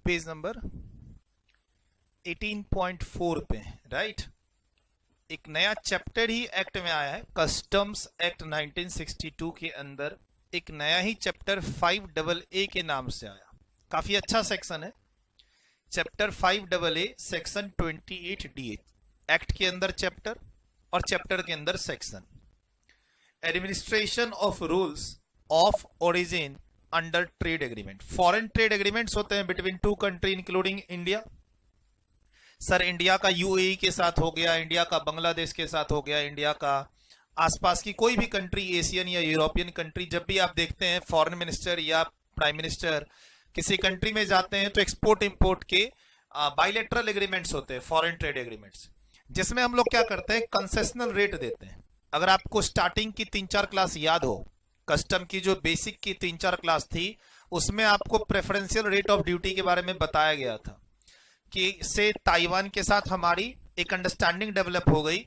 Page number 18.4 पे, right. एक नया चैप्टर ही एक्ट में आया है, कस्टम्स एक्ट 1962 के अंदर एक नया ही चैप्टर 5AA के नाम से आया। काफी अच्छा सेक्शन है, chapter 5AA section 28DA। Act के अंदर चैप्टर और चैप्टर के अंदर section. Administration of rules of origin under trade agreement. Foreign trade agreements होते हैं between two country including India. Sir India का यूएई के साथ हो गया, इंडिया का बांग्लादेश के साथ हो गया, इंडिया का आसपास की कोई भी कंट्री, एशियन या यूरोपियन कंट्री, जब भी आप देखते हैं फॉरेन मिनिस्टर या प्राइम मिनिस्टर किसी कंट्री में जाते हैं तो एक्सपोर्ट इंपोर्ट के बायलैटरल एग्रीमेंट्स होते हैं, फॉरेन ट्रेड एग्रीमेंट्स, जिसमें हम लोग क्या करते हैं, कंसेशनल रेट देते हैं। अगर आपको स्टार्टिंग की 3-4 क्लास याद हो, कस्टम की जो बेसिक की 3-4 क्लास थी, उसमें आपको प्रेफरेंशियल रेट ऑफ ड्यूटी के बारे में बताया गया था कि से ताइवान के साथ हमारी एक अंडरस्टैंडिंग डेवलप हो गई,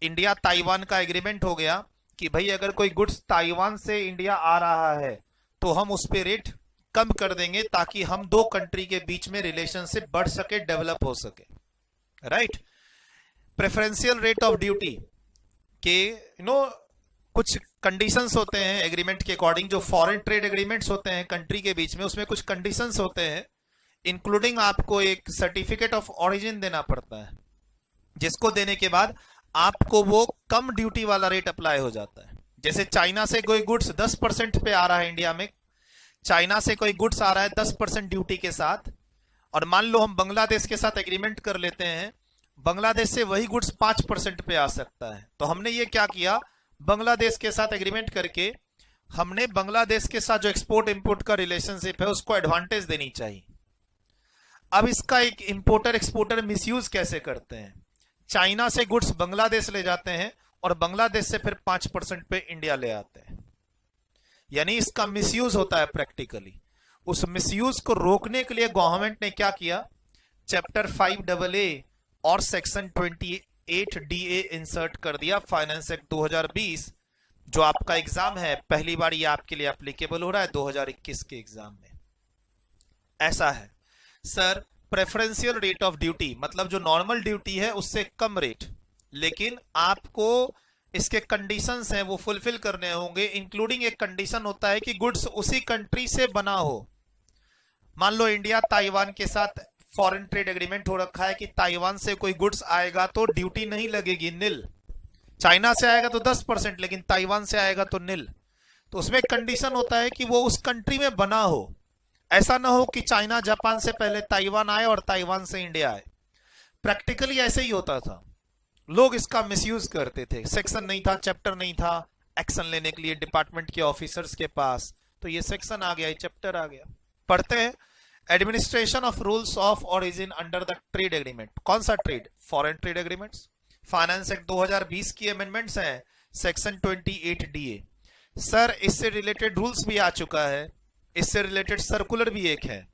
इंडिया ताइवान का एग्रीमेंट हो गया कि भाई अगर कोई गुड्स ताइवान से इंडिया आ रहा है तो हम उस पे रेट कम कर देंगे ताकि हम दो कंट्री के बीच में रिलेशनशिप बढ़ सके, डेवलप हो सके, right. Preferential rate of duty के कुछ कंडीशंस होते हैं एग्रीमेंट के अकॉर्डिंग, जो फॉरेन ट्रेड एग्रीमेंट्स होते हैं कंट्री के बीच में, उसमें कुछ कंडीशंस होते हैं, इंक्लूडिंग आपको एक सर्टिफिकेट ऑफ ओरिजिन देना पड़ता है, जिसको देने के बाद आपको वो कम ड्यूटी वाला रेट अप्लाई हो जाता है। जैसे चाइना से कोई गुड्स 10% पे आ रहा है इंडिया में, चाइना से कोई गुड्स आ रहा है 10% ड्यूटी के साथ, और मान लो हम बांग्लादेश के साथ एग्रीमेंट कर लेते हैं, बांग्लादेश से वही गुड्स 5% पे आ सकता है। तो हमने ये क्या किया, बांग्लादेश के साथ एग्रीमेंट करके हमने बांग्लादेश के साथ जो एक्सपोर्ट इंपोर्ट का रिलेशनशिप है उसको एडवांटेज देनी चाहिए। अब इसका एक इंपोर्टर एक्सपोर्टर मिसयूज कैसे करते हैं, चाइना से गुड्स बांग्लादेश ले जाते हैं और बांग्लादेश से फिर 5% पे इंडिया ले आते हैं, यानी इसका मिसयूज होता है प्रैक्टिकली। उस मिसयूज को रोकने के लिए गवर्नमेंट ने क्या किया, चैप्टर 5AA और सेक्शन 28DA इंसर्ट कर दिया फाइनेंस एक्ट 2020, जो आपका एग्जाम है पहली बार ये आपके लिए एप्लीकेबल हो रहा है 2021 के एग्जाम में। ऐसा है sir, preferential rate of duty मतलब जो नॉर्मल ड्यूटी है उससे कम रेट, लेकिन आपको इसके कंडीशंस हैं वो फुलफिल करने होंगे, इंक्लूडिंग एक कंडीशन होता है कि गुड्स उसी कंट्री से बना हो। मान लो इंडिया ताइवान के साथ फॉरेन ट्रेड एग्रीमेंट हो रखा है कि ताइवान से कोई गुड्स आएगा तो ड्यूटी नहीं लगेगी, निल। चाइना से आएगा तो 10%, लेकिन ताइवान से आएगा तो निल। तो उसमें कंडीशन होता है कि वो उस कंट्री में बना हो, ऐसा ना हो कि चाइना जापान से पहले ताइवान आए और ताइवान से इंडिया आए। प्रैक्टिकली ऐसे ही होता था, लोग इसका मिसयूज करते थे, सेक्शन नहीं था, चैप्टर नहीं था एक्शन लेने के लिए डिपार्टमेंट के ऑफिसर्स के पास, तो ये सेक्शन आ गया, ये चैप्टर आ गया। पढ़ते हैं, administration of rules of origin under the trade agreement. कौन सा trade, foreign trade agreements. Finance act 2020 की अमेंडमेंट्स हैं, सेक्शन 28DA। सर इससे रिलेटेड रूल्स भी आ चुका है, इससे रिलेटेड सर्कुलर भी एक है,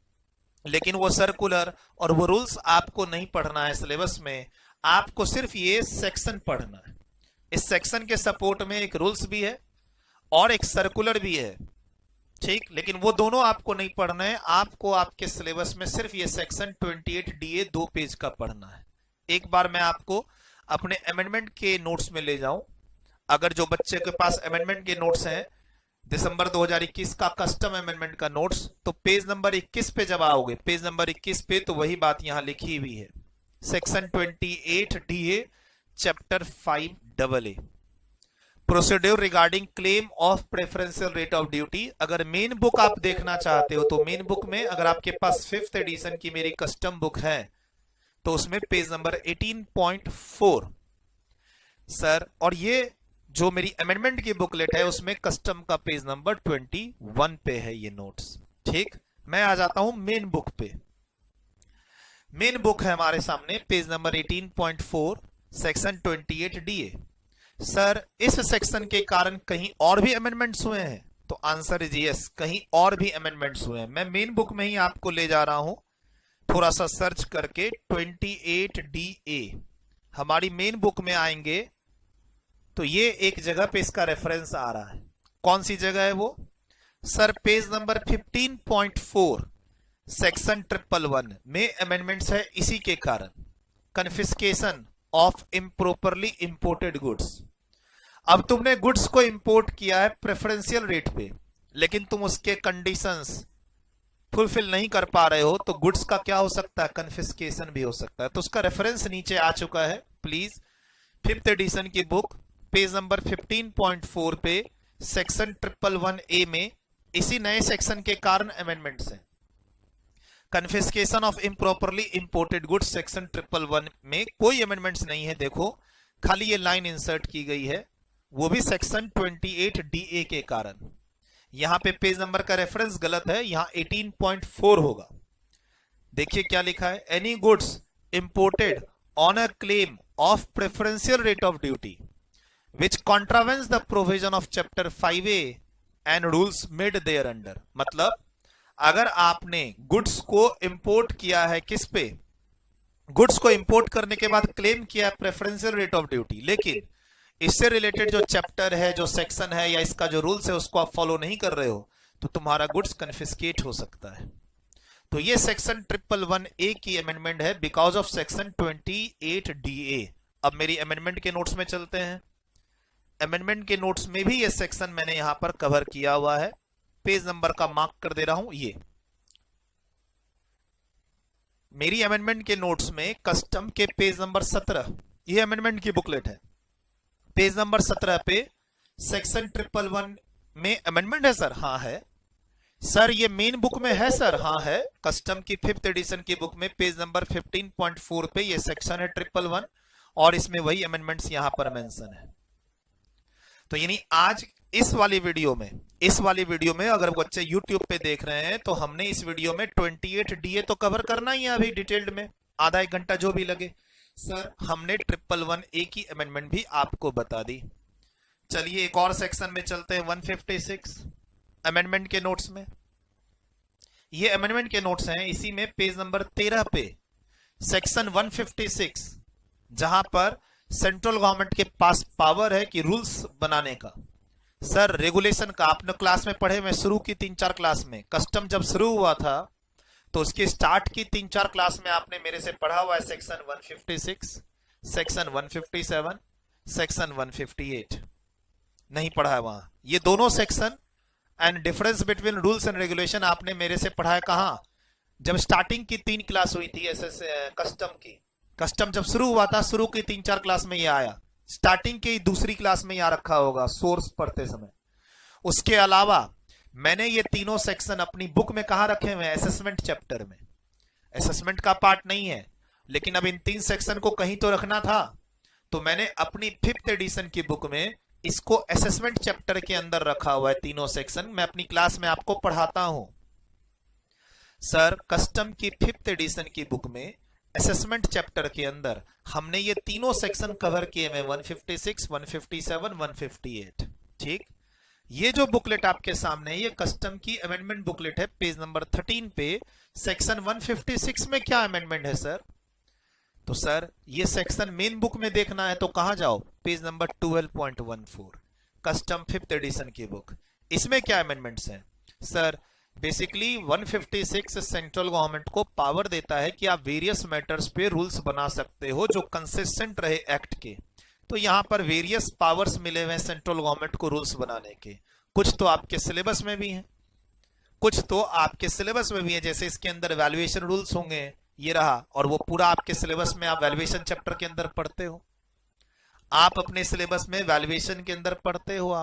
लेकिन वो सर्कुलर और वो रूल्स आपको नहीं पढ़ना है सिलेबस में, आपको सिर्फ ये सेक्शन पढ़ना है। इस सेक्शन के सपोर्ट में एक रूल्स भी है और एक सर्कुलर भी है, ठीक, लेकिन वो दोनों आपको नहीं पढ़ना है, आपको आपके सिलेबस में सिर्फ ये सेक्शन 28DA 2 पेज का पढ़ना है। एक बार मैं आपको अपने अमेंडमेंट के नोट्स में ले जाऊं, अगर जो बच्चे के पास अमेंडमेंट के नोट्स हैं दिसंबर 2021 का कस्टम अमेंडमेंट का नोट्स, तो पेज नंबर 21 पे जब आओगे, पेज नंबर 21 पे, तो वही बात यहां लिखी हुई है, section 28DA chapter 5AA, procedure regarding claim of preferential rate of duty. अगर मेन बुक आप देखना चाहते हो तो मेन बुक में, अगर आपके पास 5th एडिशन की मेरी कस्टम बुक है तो उसमें पेज नंबर 18.4 सर, और ये जो मेरी अमेंडमेंट की बुकलेट है उसमें कस्टम का पेज नंबर 21 पे है ये नोट्स, ठीक। मैं आ जाता हूं मेन बुक पे। मेन बुक है हमारे सामने, page number 18.4 section 28DA। Sir इस सेक्शन के कारण कहीं और भी अमेंडमेंट्स हुए हैं, तो आंसर इज यस, कहीं और भी अमेंडमेंट्स हुए हैं। मैं मेन बुक में ही आपको ले जा रहा हूं, थोड़ा सा सर्च करके 28DA हमारी मेन बुक में आएंगे तो ये एक जगह पे इसका रेफरेंस आ रहा है। कौन सी जगह है वो, सर पेज नंबर 15.4 सेक्शन 111 में अमेंडमेंट्स है इसी के कारण। Confiscation of improperly imported goods. अब तुमने गुड्स को इंपोर्ट किया है प्रेफरेंशियल रेट पे, लेकिन तुम उसके कंडीशंस फुलफिल नहीं कर पा रहे हो, तो गुड्स का क्या हो सकता है, कन्फिस्केशन भी हो सकता है। तो उसका रेफरेंस नीचे आ चुका है, प्लीज 5th एडिशन की बुक पेज नंबर 15.4 पे सेक्शन 111A में इसी नए सेक्शन के कारण अमेंडमेंट्स हैं। Confiscation of improperly imported goods section 111 में कोई अमेंडमेंट्स नहीं है, देखो खाली ये लाइन इंसर्ट की गई है, वो भी सेक्शन 28DA के कारण। यहां पे पेज नंबर का रेफरेंस गलत है, यहां 18.4 होगा। देखिए क्या लिखा है, any goods imported on a claim of preferential rate of duty which contravenes the provision of chapter 5A and rules made thereunder. मतलब अगर आपने गुड्स को इंपोर्ट किया है, किस पे, गुड्स को इंपोर्ट करने के बाद क्लेम किया है प्रेफरेंशियल रेट ऑफ ड्यूटी, लेकिन इससे रिलेटेड जो चैप्टर है, जो सेक्शन है, या इसका जो रूल्स है उसको आप फॉलो नहीं कर रहे हो, तो तुम्हारा गुड्स कन्फिस्केट हो सकता है। तो ये सेक्शन 111A की अमेंडमेंट है बिकॉज ऑफ सेक्शन 28DA। अब मेरी अमेंडमेंट के नोट्स में चलते हैं। अमेंडमेंट के नोट्स में भी ये सेक्शन मैंने यहां पर कवर किया हुआ है, पेज नंबर का मार्क कर दे रहा हूं। ये मेरी अमेंडमेंट के नोट्स में कस्टम के पेज नंबर 17, ये अमेंडमेंट की बुकलेट है, पेज नंबर 17 पे सेक्शन 111 में अमेंडमेंट है सर। हाँ है सर। ये मेन बुक में है सर। हाँ है। कस्टम की 5th एडिशन की बुक में पेज नंबर 15.4 पे ये सेक्शन है 111 और इसमें वही अमेंडमेंट्स यहां पर मेंशन है। तो यानी आज इस वाली वीडियो में अगर बच्चे YouTube पे देख रहे हैं तो हमने इस वीडियो में 28DA तो कवर करना ही है अभी डिटेल्ड में, आधा एक घंटा जो भी लगे। सर हमने 111A की अमेंडमेंट भी आपको बता दी। चलिए एक और सेक्शन में चलते हैं, 156 अमेंडमेंट के नोट्स में। ये अमेंडमेंट के नोट्स हैं, इसी में पेज नंबर 13 पे सेक्शन 156, जहां पर सेंट्रल गवर्नमेंट के पास पावर है कि रूल्स बनाने का। सर रेगुलेशन का आपने क्लास में पढ़े, मैं शुरू की 3-4 क्लास में, कस्टम जब शुरू हुआ था तो उसकी स्टार्ट की 3-4 क्लास में आपने मेरे से पढ़ा हुआ है सेक्शन 156, सेक्शन 157, सेक्शन 158 नहीं पढ़ा है वहां। ये दोनों section and difference between rules and regulation आपने मेरे से पढ़ा है कहां, जब स्टार्टिंग की 3 क्लास हुई थी कस्टम की। कस्टम जब शुरू हुआ था, शुरू की 3-4 क्लास में ये आया, स्टार्टिंग की दूसरी क्लास में यहां रखा होगा सोर्स पढ़ते समय। उसके अलावा मैंने ये तीनों सेक्शन अपनी बुक में कहां रखे हुए हैं, असेसमेंट चैप्टर में। असेसमेंट का पार्ट नहीं है, लेकिन अब इन 3 सेक्शन को कहीं तो रखना था, तो मैंने अपनी 5th एडिशन की बुक में इसको असेसमेंट चैप्टर के अंदर रखा हुआ है, तीनों सेक्शन मैं अपनी क्लास में आपको पढ़ाता हूं। सर कस्टम की 5th एडिशन की बुक में असेसमेंट चैप्टर के अंदर हमने ये तीनों सेक्शन कवर किए हैं, 156, 157, 158। ठीक, ये जो बुकलेट आपके सामने है, ये कस्टम की अमेंडमेंट बुकलेट है, पेज नंबर 13 पे सेक्शन 156 में क्या अमेंडमेंट है सर। तो सर ये सेक्शन मेन बुक में देखना है तो कहां जाओ, page number 12.14 custom 5th edition की बुक। इसमें क्या अमेंडमेंट्स हैं सर, बेसिकली 156 सेंट्रल गवर्नमेंट को पावर देता है कि आप वेरियस मैटर्स पे रूल्स बना सकते हो जो कंसिस्टेंट रहे एक्ट के। तो यहां पर वेरियस पावर्स मिले हुए हैं सेंट्रल गवर्नमेंट को रूल्स बनाने के, कुछ तो आपके सिलेबस में भी हैं, कुछ तो आपके सिलेबस में भी है। जैसे इसके अंदर वैल्यूएशन रूल्स होंगे, ये रहा, और वो पूरा आपके सिलेबस में आप वैल्यूएशन चैप्टर के अंदर पढ़ते हो, आप अपने सिलेबस में वैल्यूएशन के अंदर पढ़ते हो।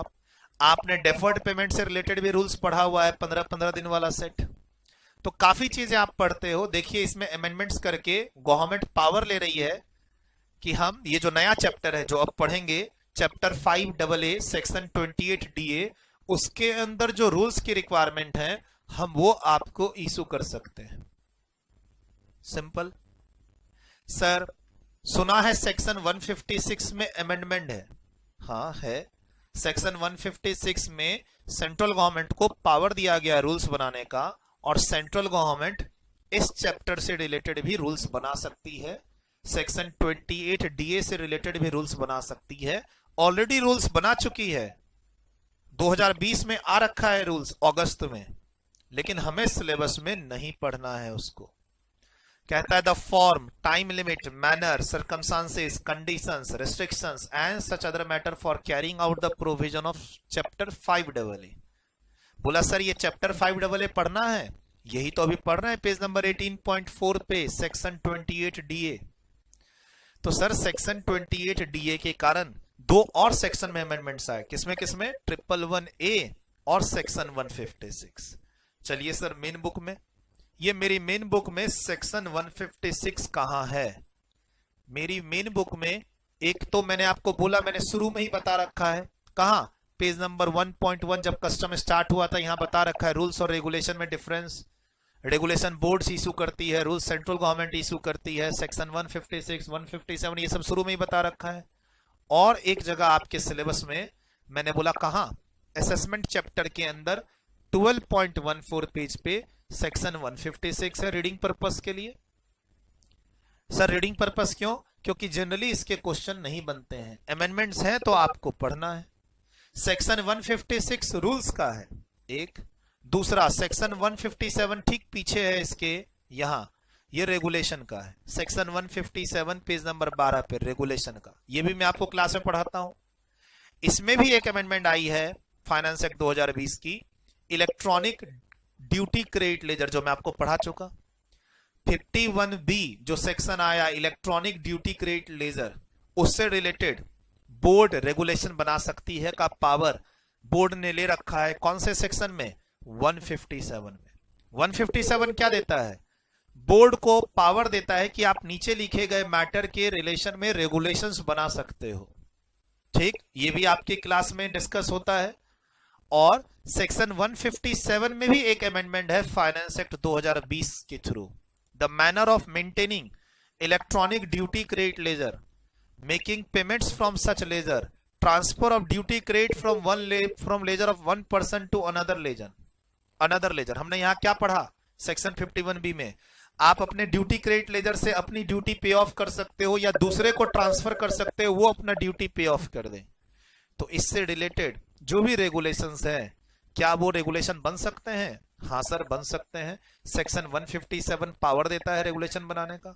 आपने डेफर्ड पेमेंट से रिलेटेड भी रूल्स पढ़ा हुआ है, 15-15 दिन वाला सेट। तो काफी चीजें आप पढ़ते हो। देखिए इसमें अमेंडमेंट्स करके गवर्नमेंट पावर ले रही है कि हम ये जो नया चैप्टर है जो अब पढ़ेंगे, चैप्टर 5AA सेक्शन 28DA, उसके अंदर जो रूल्स की रिक्वायरमेंट है हम वो आपको इशू कर सकते हैं। सिंपल। सर सुना है सेक्शन 156 में अमेंडमेंट है। हाँ है, सेक्शन 156 में सेंट्रल गवर्नमेंट को पावर दिया गया रूल्स बनाने का, और सेंट्रल गवर्नमेंट इस चैप्टर से रिलेटेड भी रूल्स बना सकती है, सेक्शन 28DA से रिलेटेड भी रूल्स बना सकती है। ऑलरेडी रूल्स बना चुकी है, 2020 में आ रखा है रूल्स अगस्त में, लेकिन हमें सिलेबस में नहीं पढ़ना है उसको। कहता है the form, time limit, manner, circumstances, conditions, restrictions and such other matter for carrying out the provision of chapter 5AA। बोला सर ये चैप्टर 5AA पढ़ना है, यही तो अभी पढ़ रहे हैं पेज नंबर 18.4 पे, सेक्शन 28DA। तो सर सेक्शन 28DA के कारण दो और सेक्शन में अमेंडमेंट्स आए, किसमें किसमें, 111A और सेक्शन 156। चलिए सर मेन बुक में, ये मेरी मेन बुक में सेक्शन 156 कहां है? मेरी मेन बुक में एक तो मैंने आपको बोला, मैंने शुरू में ही बता रखा है, कहां, पेज नंबर 1.1 जब कस्टम स्टार्ट हुआ था यहां बता रखा है रूल्स और रेगुलेशन में डिफरेंस। रेगुलेशन बोर्ड्स इशू करती है, रूल्स सेंट्रल गवर्नमेंट इशू करती है, सेक्शन 156, 157 ये सब शुरू में ही बता रखा है। और एक जगह आपके सिलेबस में मैंने बोला कहां, असेसमेंट चैप्टर के अंदर 12.14 पेज पे सेक्शन 156 है रीडिंग पर्पस के लिए। सर रीडिंग पर्पस क्यों? क्योंकि जनरली इसके क्वेश्चन नहीं बनते हैं, अमेंडमेंट्स हैं तो आपको पढ़ना है। सेक्शन 156 रूल्स का है एक, दूसरा सेक्शन 157 ठीक पीछे है इसके, यहां ये रेगुलेशन का है, सेक्शन 157 पेज नंबर 12 पे रेगुलेशन का, ये भी मैं आपको क्लास में पढ़ाता हूं। इसमें भी एक अमेंडमेंट आई है फाइनेंस एक्ट 2020 की, इलेक्ट्रॉनिक ड्यूटी क्रेडिट लेजर, जो मैं आपको पढ़ा चुका। 51B जो सेक्शन आया इलेक्ट्रॉनिक ड्यूटी क्रेडिट लेजर, उससे रिलेटेड बोर्ड रेगुलेशन बना सकती है का पावर बोर्ड ने ले रखा है, कौन से सेक्शन में, 157 में। 157 क्या देता है, बोर्ड को पावर देता है कि आप नीचे लिखे गए मैटर के रिलेशन में रेगुलेशंस बना सकते हो। ठीक, ये भी आपकी क्लास में डिस्कस होता है। और सेक्शन 157 में भी एक अमेंडमेंट है फाइनेंस एक्ट 2020 के through, the manner of maintaining electronic duty credit ledger, making payments from such ledger, transfer of duty credit from ledger of one person to another ledger. हमने यहां क्या पढ़ा, सेक्शन 51B में आप अपने duty credit laser से अपनी duty पे ऑफ कर सकते हो या दूसरे को ट्रांसफर कर सकते हो, वो अपना ड्यूटी पे ऑफ कर दे। तो इससे रिलेटेड जो भी रेगुलेशंस है, क्या वो रेगुलेशन बन सकते हैं? हाँ सर बन सकते हैं, सेक्शन 157 पावर देता है रेगुलेशन बनाने का।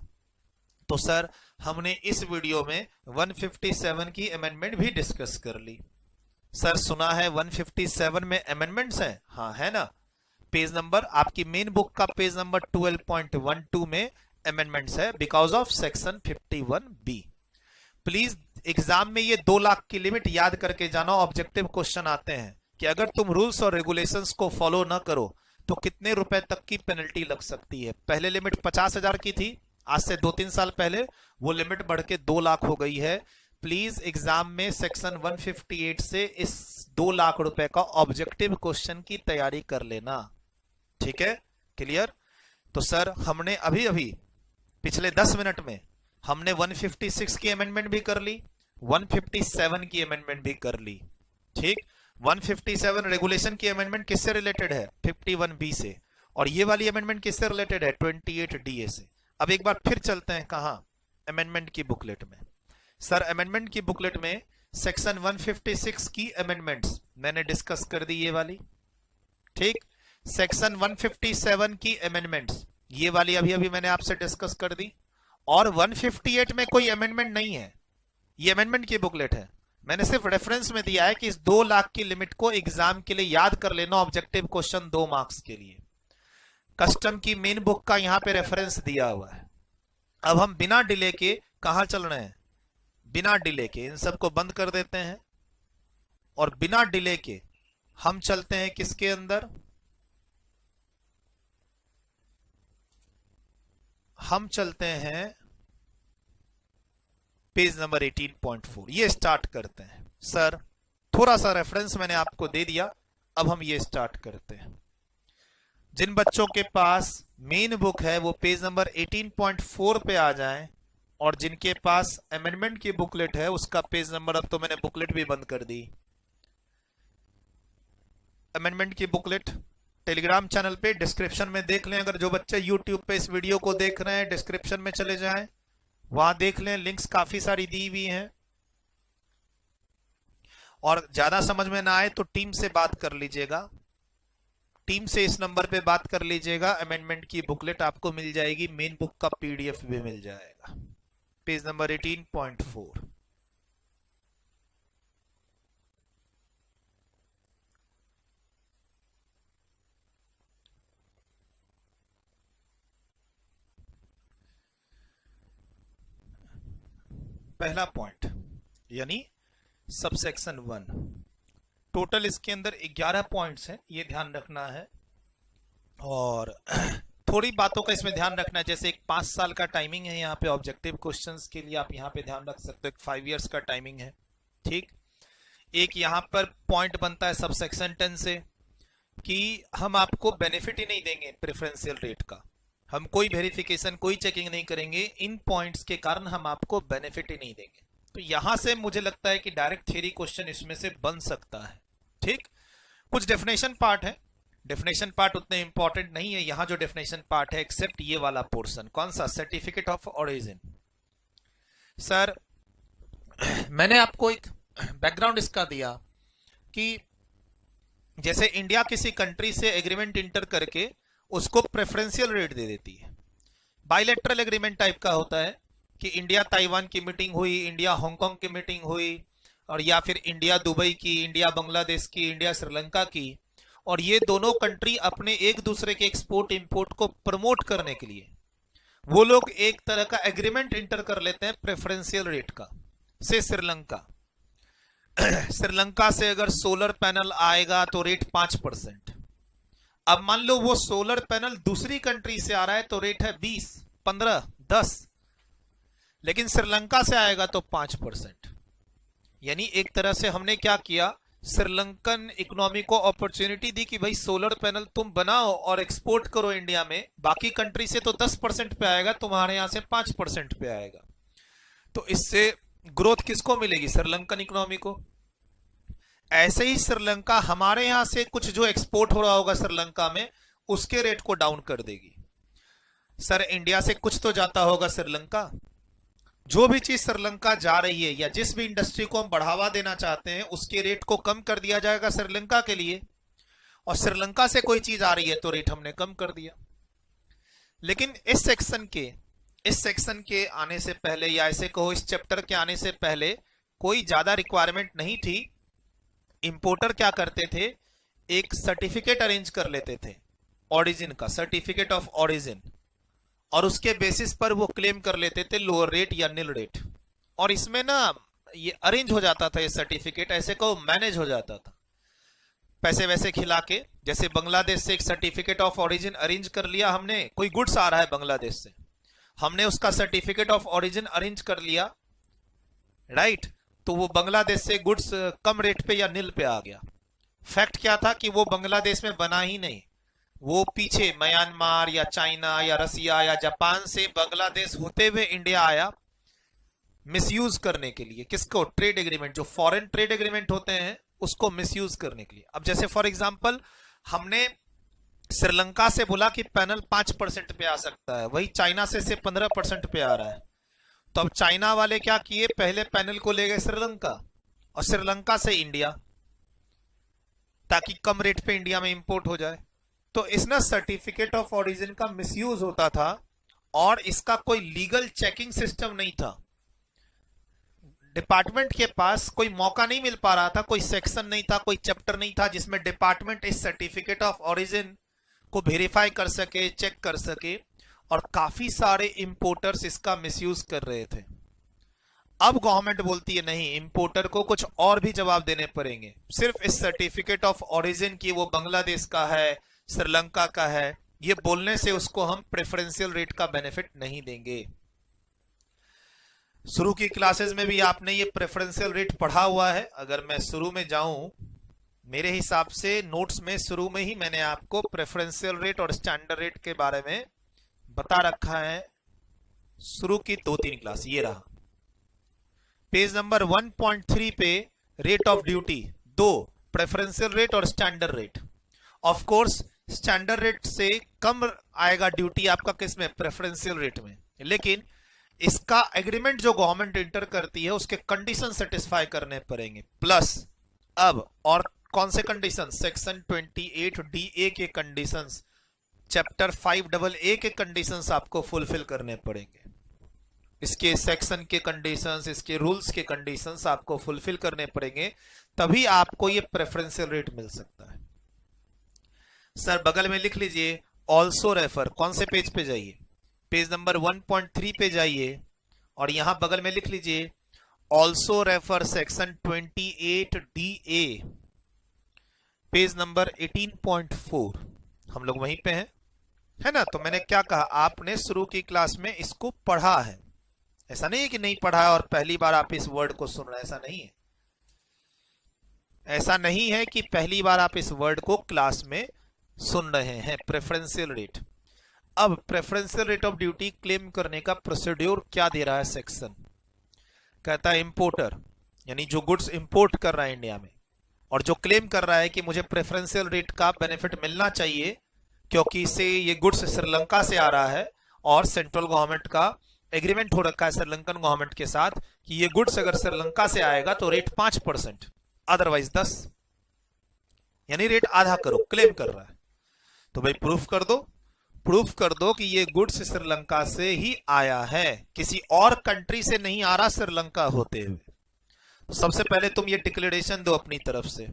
तो सर हमने इस वीडियो में 157 की अमेंडमेंट भी डिस्कस कर ली। सर सुना है 157 में अमेंडमेंट्स हैं, हाँ है ना, पेज नंबर आपकी मेन बुक का पेज नंबर 12.12 में अमेंडमेंट्स है because of section 51B। Please exam में ये 2 लाख की लिमिट याद करके जाना, ऑब्जेक्टिव क्वेश्चन आते हैं कि अगर तुम रूल्स और रेगुलेशंस को फॉलो ना करो तो कितने रुपए तक की पेनल्टी लग सकती है। पहले लिमिट 50,000 की थी, आज से 2-3 साल पहले वो लिमिट बढ़ के 2 लाख हो गई है। प्लीज एग्जाम में सेक्शन 158 से इस 2 लाख रुपए का ऑब्जेक्टिव क्वेश्चन की तैयारी कर लेना, ठीक है, क्लियर। तो सर हमने अभी अभी पिछले 10 मिनट में हमने 156 की अमेंडमेंट भी कर ली, 157 की अमेंडमेंट भी कर ली, ठीक। 157 रेगुलेशन की अमेंडमेंट किससे रिलेटेड है, 51B से, और ये वाली अमेंडमेंट किससे रिलेटेड है, 28DA से। अब एक बार फिर चलते हैं कहां, अमेंडमेंट की बुकलेट में। सर अमेंडमेंट की बुकलेट में सेक्शन 156 की अमेंडमेंट्स मैंने डिस्कस कर दी, ये वाली, ठीक। सेक्शन 157 की अमेंडमेंट्स ये वाली अभी अभी मैंने आपसे डिस्कस कर दी। और 158 में कोई अमेंडमेंट नहीं है, ये अमेंडमेंट की बुकलेट है, मैंने सिर्फ रेफरेंस में दिया है कि इस 2 लाख की लिमिट को एग्जाम के लिए याद कर लेना, ऑब्जेक्टिव क्वेश्चन 2 मार्क्स के लिए। कस्टम की मेन बुक का यहां पे रेफरेंस दिया हुआ है। अब हम बिना डिले के कहां चल रहे हैं, बिना डिले के इन सबको बंद कर देते हैं और बिना डिले के हम चलते हैं किसके अंदर, हम चलते हैं पेज नंबर 18.4, ये स्टार्ट करते हैं। सर थोड़ा सा रेफरेंस मैंने आपको दे दिया, अब हम ये स्टार्ट करते हैं। जिन बच्चों के पास मेन बुक है वो पेज नंबर 18.4 पे आ जाएं, और जिनके पास अमेंडमेंट की बुकलेट है उसका पेज नंबर, अब तो मैंने बुकलेट भी बंद कर दी। अमेंडमेंट की बुकलेट टेलीग्राम चैनल पे डिस्क्रिप्शन में देख लें, अगर जो बच्चे यूट्यूब पे इस वीडियो को देख रहे हैं डिस्क्रिप्शन में चले जाएं, वहां देख लें, लिंक्स काफी सारी दी हुई हैं। और ज्यादा समझ में ना आए तो टीम से बात कर लीजिएगा, टीम से इस नंबर पे बात कर लीजिएगा। अमेंडमेंट की बुकलेट आपको मिल जाएगी, मेन बुक का पीडीएफ भी मिल जाएगा। Page number 18.4। पहला पॉइंट यानी सबसेक्शन 1। टोटल इसके अंदर 11 पॉइंट्स हैं, ये ध्यान रखना है। और थोड़ी बातों का इसमें ध्यान रखना है, जैसे एक 5 साल का टाइमिंग है यहाँ पे ऑब्जेक्टिव क्वेश्चंस के लिए, आप यहाँ पे ध्यान रख सकते हो। एक 5 इयर्स का टाइमिंग है, ठीक। एक यहाँ पर पॉइंट बनता है सबसेक्शन 10 से कि हम आपको बेनिफिट ही नहीं देंगे प्रेफरेंशियल रेट का, हम कोई वेरिफिकेशन कोई चेकिंग नहीं करेंगे, इन पॉइंट्स के कारण हम आपको बेनिफिट ही नहीं देंगे। तो यहां से मुझे लगता है कि डायरेक्ट थ्योरी क्वेश्चन इसमें से बन सकता है, ठीक। कुछ डेफिनेशन पार्ट है, डेफिनेशन पार्ट उतने इंपॉर्टेंट नहीं है। यहां जो डेफिनेशन पार्ट है एक्सेप्ट ये वाला पोर्शन, कौन सा, सर्टिफिकेट ऑफ ओरिजिन। सर मैंने आपको एक बैकग्राउंड इसका दिया कि जैसे इंडिया किसी कंट्री से एग्रीमेंट इंटर करके उसको प्रेफरेंशियल रेट दे देती है, बायलैटरल एग्रीमेंट टाइप का होता है कि इंडिया ताइवान की मीटिंग हुई, इंडिया हांगकांग की मीटिंग हुई, और या फिर इंडिया दुबई की, इंडिया बांग्लादेश की, इंडिया श्रीलंका की, और ये दोनों कंट्री अपने एक दूसरे के एक्सपोर्ट इंपोर्ट को प्रमोट करने के लिए वो लोग एक तरह का एग्रीमेंट इंटर कर लेते हैं प्रेफरेंशियल रेट का। से श्रीलंका श्रीलंका से अगर सोलर पैनल आएगा तो रेट 5%। अब मान लो वो सोलर पैनल दूसरी कंट्री से आ रहा है तो रेट है 20, 15, 10, लेकिन श्रीलंका से आएगा तो 5%। यानी एक तरह से हमने क्या किया, श्रीलंकन इकोनॉमी को अपॉर्चुनिटी दी कि भाई सोलर पैनल तुम बनाओ और एक्सपोर्ट करो इंडिया में, बाकी कंट्री से तो 10% पे आएगा, तुम्हारे यहां से 5% पे आएगा। तो इससे ग्रोथ किसको मिलेगी, श्रीलंकन इकोनॉमी को। ऐसे ही श्रीलंका हमारे यहां से कुछ जो एक्सपोर्ट हो रहा होगा श्रीलंका में उसके रेट को डाउन कर देगी। सर इंडिया से कुछ तो जाता होगा श्रीलंका, जो भी चीज श्रीलंका जा रही है या जिस भी इंडस्ट्री को हम बढ़ावा देना चाहते हैं उसके रेट को कम कर दिया जाएगा श्रीलंका के लिए, और श्रीलंका से कोई चीज आ रही है तो रेट हमने कम कर दिया। लेकिन इस सेक्शन के आने से पहले, या ऐसे कहो इस चैप्टर के आने से पहले, कोई ज्यादा रिक्वायरमेंट नहीं थी। इंपोर्टर क्या करते थे, एक सर्टिफिकेट अरेंज कर लेते थे ओरिजिन का, सर्टिफिकेट ऑफ ओरिजिन, और उसके बेसिस पर वो क्लेम कर लेते थे लोअर रेट या नील रेट, और इसमें ना ये अरेंज हो जाता था, ये सर्टिफिकेट ऐसे कहो मैनेज हो जाता था पैसे वैसे खिला के। जैसे बांग्लादेश से एक सर्टिफिकेट ऑफ ओरिजिन अरेंज कर लिया हमने, कोई गुड्स आ रहा है बांग्लादेश से, हमने उसका सर्टिफिकेट ऑफ ओरिजिन अरेंज कर लिया, राइट, तो वो बांग्लादेश से गुड्स कम रेट पे या नील पे आ गया। फैक्ट क्या था कि वो बांग्लादेश में बना ही नहीं, वो पीछे म्यांमार या चाइना या रसिया या जापान से बांग्लादेश होते हुए इंडिया आया मिसयूज करने के लिए। किसको, ट्रेड एग्रीमेंट, जो फॉरेन ट्रेड एग्रीमेंट होते हैं उसको मिसयूज करने के लिए। अब जैसे फॉर एग्जांपल हमने श्रीलंका से बोला कि पैनल 5% पे आ सकता है, वही चाइना से 15% पे आ रहा है, तो अब चाइना वाले क्या किए, पहले पैनल को ले गए श्रीलंका और श्रीलंका से इंडिया, ताकि कम रेट पे इंडिया में इंपोर्ट हो जाए। तो इसमें सर्टिफिकेट ऑफ ओरिजिन का मिसयूज होता था और इसका कोई लीगल चेकिंग सिस्टम नहीं था। डिपार्टमेंट के पास कोई मौका नहीं मिल पा रहा था, कोई सेक्शन नहीं था, कोई चैप्टर नहीं था जिसमें डिपार्टमेंट इस सर्टिफिकेट ऑफ ओरिजिन को वेरीफाई कर सके, चेक कर सके, और काफी सारे इंपोर्टर्स इसका मिसयूज कर रहे थे। अब गवर्नमेंट बोलती है नहीं, इंपोर्टर को कुछ और भी जवाब देने पड़ेंगे, सिर्फ इस सर्टिफिकेट ऑफ ओरिजिन की वो बांग्लादेश का है, श्रीलंका का है, ये बोलने से उसको हम प्रेफरेंशियल रेट का बेनिफिट नहीं देंगे। शुरू की क्लासेस में भी आपने ये प्रेफरेंशियल रेट पढ़ा हुआ है। अगर मैं शुरू में जाऊं, मेरे हिसाब से नोट्स में शुरू में ही मैंने आपको प्रेफरेंशियल रेट और स्टैंडर्ड रेट के बारे में बता रखा है, शुरू की 2-3 क्लास। ये रहा पेज नंबर 1.3 पे, rate of duty, 2 preferential rate और standard rate. Of course standard rate से कम आएगा ड्यूटी आपका किसमें, प्रेफरेंशियल रेट में, लेकिन इसका एग्रीमेंट जो गवर्नमेंट इंटर करती है उसके कंडीशन सेटिस्फाई करने पड़ेंगे। प्लस अब और कौन से कंडीशन? सेक्शन 28 DA के कंडीशंस, चैप्टर 5AA के कंडीशंस आपको फुलफिल करने पड़ेंगे। इसके सेक्शन के कंडीशंस, इसके रूल्स के कंडीशंस आपको फुलफिल करने पड़ेंगे, तभी आपको ये प्रेफरेंशियल रेट मिल सकता है। सर बगल में लिख लीजिए ऑल्सो रेफर। कौन से पेज पे जाइए? पेज नंबर 1.3 पे जाइए और यहां बगल में लिख लीजिए also refer section 28 DA, page number 18.4। हम लोग वहीं पे हैं, है ना? तो मैंने क्या कहा, आपने शुरू की क्लास में इसको पढ़ा है। ऐसा नहीं है कि नहीं पढ़ा है और पहली बार आप इस वर्ड को सुन रहे हैं, ऐसा नहीं है। ऐसा नहीं है कि पहली बार आप इस वर्ड को क्लास में सुन रहे हैं। Preferential rate. अब preferential rate of duty claim करने का प्रोसीड्यूर क्या दे रहा है सेक्शन? कहता है इंपोर्टर, यानी जो गुड्स इंपोर्ट कर रहा है इंडिया में और जो क्लेम कर रहा है कि मुझे प्रेफरेंशियल रेट का बेनिफिट मिलना चाहिए क्योंकि इससे ये गुड्स श्रीलंका से आ रहा है और सेंट्रल गवर्नमेंट का एग्रीमेंट हो रखा है श्रीलंकन गवर्नमेंट के साथ कि ये गुड्स अगर श्रीलंका से आएगा तो रेट 5%, अदरवाइज 10, यानी रेट आधा करो, क्लेम कर रहा है। तो भाई प्रूफ कर दो, प्रूफ कर दो कि ये गुड्स श्रीलंका से ही आया है, किसी और कंट्री से नहीं आ रहा श्रीलंका होते हुए। तो सबसे पहले तुम ये डिक्लेरेशन दो अपनी तरफ से।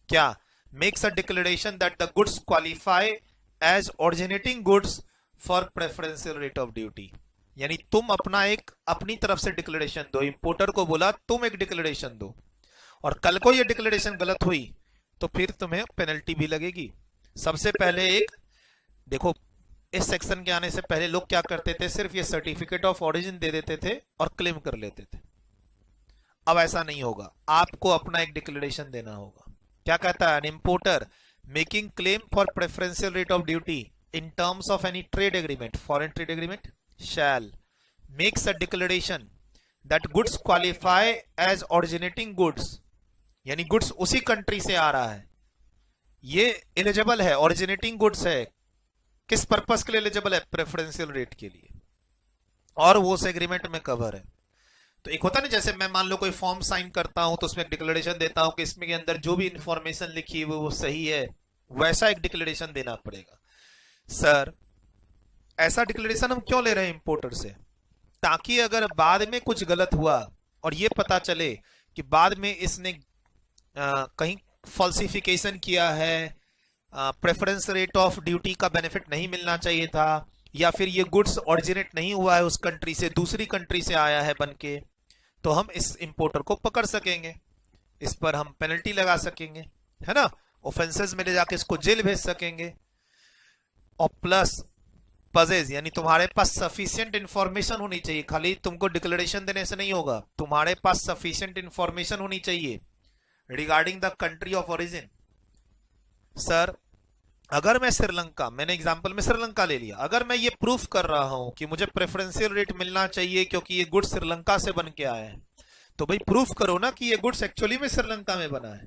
क्या? Makes a declaration that the goods qualify as originating goods for preferential rate of duty. यानी तुम अपनी तरफ से डिक्लेरेशन दो। इंपोर्टर को बोला तुम एक डिक्लेरेशन दो, और कल को ये डिक्लेरेशन गलत हुई तो फिर तुम्हें पेनल्टी भी लगेगी। सबसे पहले देखो, इस सेक्शन के आने से पहले लोग क्या करते थे, सिर्फ ये सर्टिफिकेट ऑफ ओरिजिन दे देते थे और क्लेम कर लेते थे। अब ऐसा नहीं होगा, आपको अपना एक डिक्लेरेशन देना होगा। क्या कहता है? An importer making claim for preferential rate of duty in terms of any trade agreement, foreign trade agreement, shall makes a declaration that goods qualify as originating goods, यानी गुड्स उसी कंट्री से आ रहा है, ये एलिजिबल है, originating goods है। किस purpose के लिए एलिजिबल है? प्रेफरेंशियल रेट के लिए, और वो उस एग्रीमेंट में कवर है। तो एक होता है ना, जैसे मैं मान लो कोई फॉर्म साइन करता हूं तो उसमें एक डिक्लेरेशन देता हूं कि इसमें के अंदर जो भी इंफॉर्मेशन लिखी है वो सही है, वैसा एक डिक्लेरेशन देना पड़ेगा। सर ऐसा डिक्लेरेशन हम क्यों ले रहे हैं इंपोर्टर से? ताकि अगर बाद में कुछ गलत हुआ और ये पता चले कि बाद में इसने कहीं फॉल्सिफिकेशन किया है, प्रेफरेंस रेट ऑफ ड्यूटी का बेनिफिट नहीं मिलना चाहिए था, या फिर ये गुड्स ओरिजिनेट नहीं हुआ है उस कंट्री से, दूसरी कंट्री से आया है बनके, तो हम इस इंपोर्टर को पकड़ सकेंगे, इस पर हम पेनल्टी लगा सकेंगे, है ना? ऑफेंसेस में ले जाके इसको जेल भेज सकेंगे। और प्लस पजेज, यानी तुम्हारे पास सफिशिएंट इंफॉर्मेशन होनी चाहिए। खाली तुमको डिक्लेरेशन देने से नहीं होगा, तुम्हारे पास सफिशिएंट इंफॉर्मेशन होनी चाहिए regarding the country of origin. Sir अगर मैं श्रीलंका, मैंने एग्जांपल में श्रीलंका ले लिया, अगर मैं ये प्रूफ कर रहा हूं कि मुझे प्रेफरेंशियल रेट मिलना चाहिए क्योंकि ये गुड्स श्रीलंका से बन के आए हैं, तो भाई प्रूफ करो ना कि ये गुड्स एक्चुअली में श्रीलंका में बना है।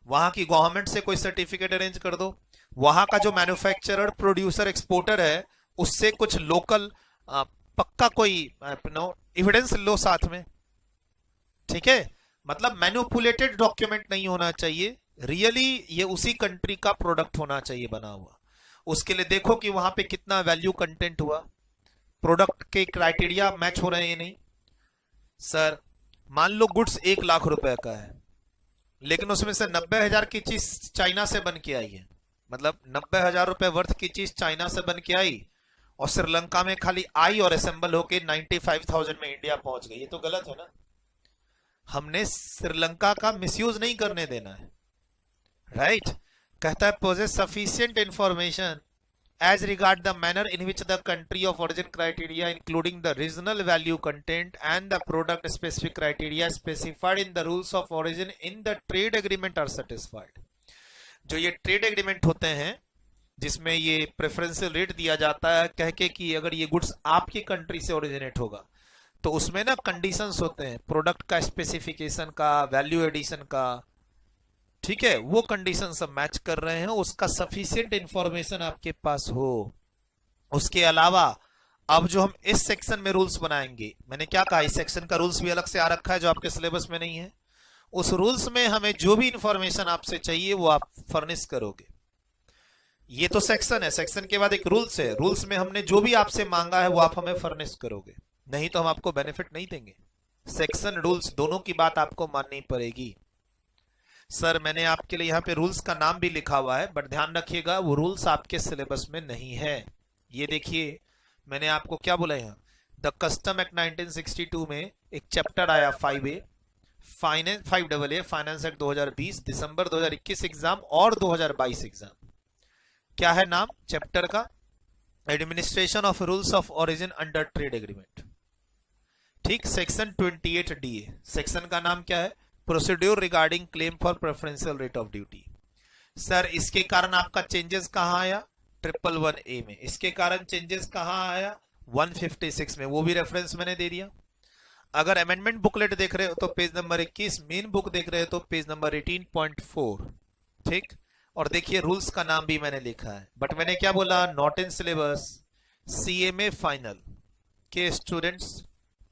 वहां की गवर्नमेंट से कोई सर्टिफिकेट अरेंज कर दो, वहां का जो मैन्युफैक्चरर, प्रोड्यूसर, एक्सपोर्टर है उससे कुछ लोकल पक्का कोई एविडेंस लो साथ में, ठीक है? मतलब मैनिपुलेटेड डॉक्यूमेंट नहीं होना चाहिए, रियली ये उसी कंट्री का प्रोडक्ट होना चाहिए बना हुआ। उसके लिए देखो कि वहां पे कितना वैल्यू कंटेंट हुआ, प्रोडक्ट के क्राइटेरिया मैच हो रहे हैं नहीं। सर मान लो गुड्स 1 लाख रुपए का है, लेकिन उसमें से 90,000 की चीज चाइना से बन के आई है, मतलब 90,000 रुपए वर्थ की चीज चाइना से बन के आई और श्रीलंका में खाली आई और असेंबल होके 95,000 में इंडिया पहुंच गई। ये तो गलत है ना? हमने श्रीलंका का मिसयूज नहीं करने देना है, राइट? कहता है possesses sufficient information as regard the manner in which the country of origin criteria including the regional value content and the product specific criteria specified in the rules of origin in the trade agreement are satisfied। जो ये trade agreement होते हैं जिसमें ये preferential rate दिया जाता है कह के कि अगर ये गुड्स आपकी कंट्री से ओरिजिनेट होगा, तो उसमें ना कंडीशंस होते हैं, प्रोडक्ट का स्पेसिफिकेशन का, वैल्यू एडिशन का, ठीक है? वो कंडीशन सब मैच कर रहे हैं, उसका सफिशिएंट इंफॉर्मेशन आपके पास हो। उसके अलावा अब जो हम इस सेक्शन में रूल्स बनाएंगे, मैंने क्या कहा, इस सेक्शन का रूल्स भी अलग से आ रखा है जो आपके सिलेबस में नहीं है, उस रूल्स में हमें जो भी इंफॉर्मेशन आपसे चाहिए वो आप फर्निश करोगे। ये तो सेक्शन है, सेक्शन के बाद एक रूल्स है, रूल्स में हमने जो भी आपसे मांगा है वो आप हमें फर्निश करोगे, नहीं तो हम आपको बेनिफिट नहीं देंगे। सेक्शन रूल्स दोनों की बात आपको माननी पड़ेगी। सर मैंने आपके लिए यहाँ पे रूल्स का नाम भी लिखा हुआ है, बट ध्यान रखिएगा वो रूल्स आपके सिलेबस में नहीं है। ये देखिए मैंने आपको क्या बोला यहाँ, द कस्टम एक्ट 1962 में एक चैप्टर आया 5A finance 5AA finance act 2020 दिसंबर 2021 एग्जाम और 2022 एग्जाम। क्या है नाम चैप्टर का? Administration of rules of origin under trade agreement. ठीक, सेक्शन 28DA, सेक्शन का नाम क्या है? Procedure regarding claim for preferential rate of duty. Sir इसके कारण आपका चेंजेस कहां आया? 111A में। इसके कारण चेंजेस कहां आया? 156 में, वो भी रेफरेंस मैंने दे दिया। अगर अमेंडमेंट बुकलेट देख रहे हो तो पेज नंबर 21, मेन बुक देख रहे हो तो पेज नंबर 18.4। ठीक, और देखिए रूल्स का नाम भी मैंने लिखा है, बट मैंने क्या बोला? Not in syllabus. CMA final के स्टूडेंट्स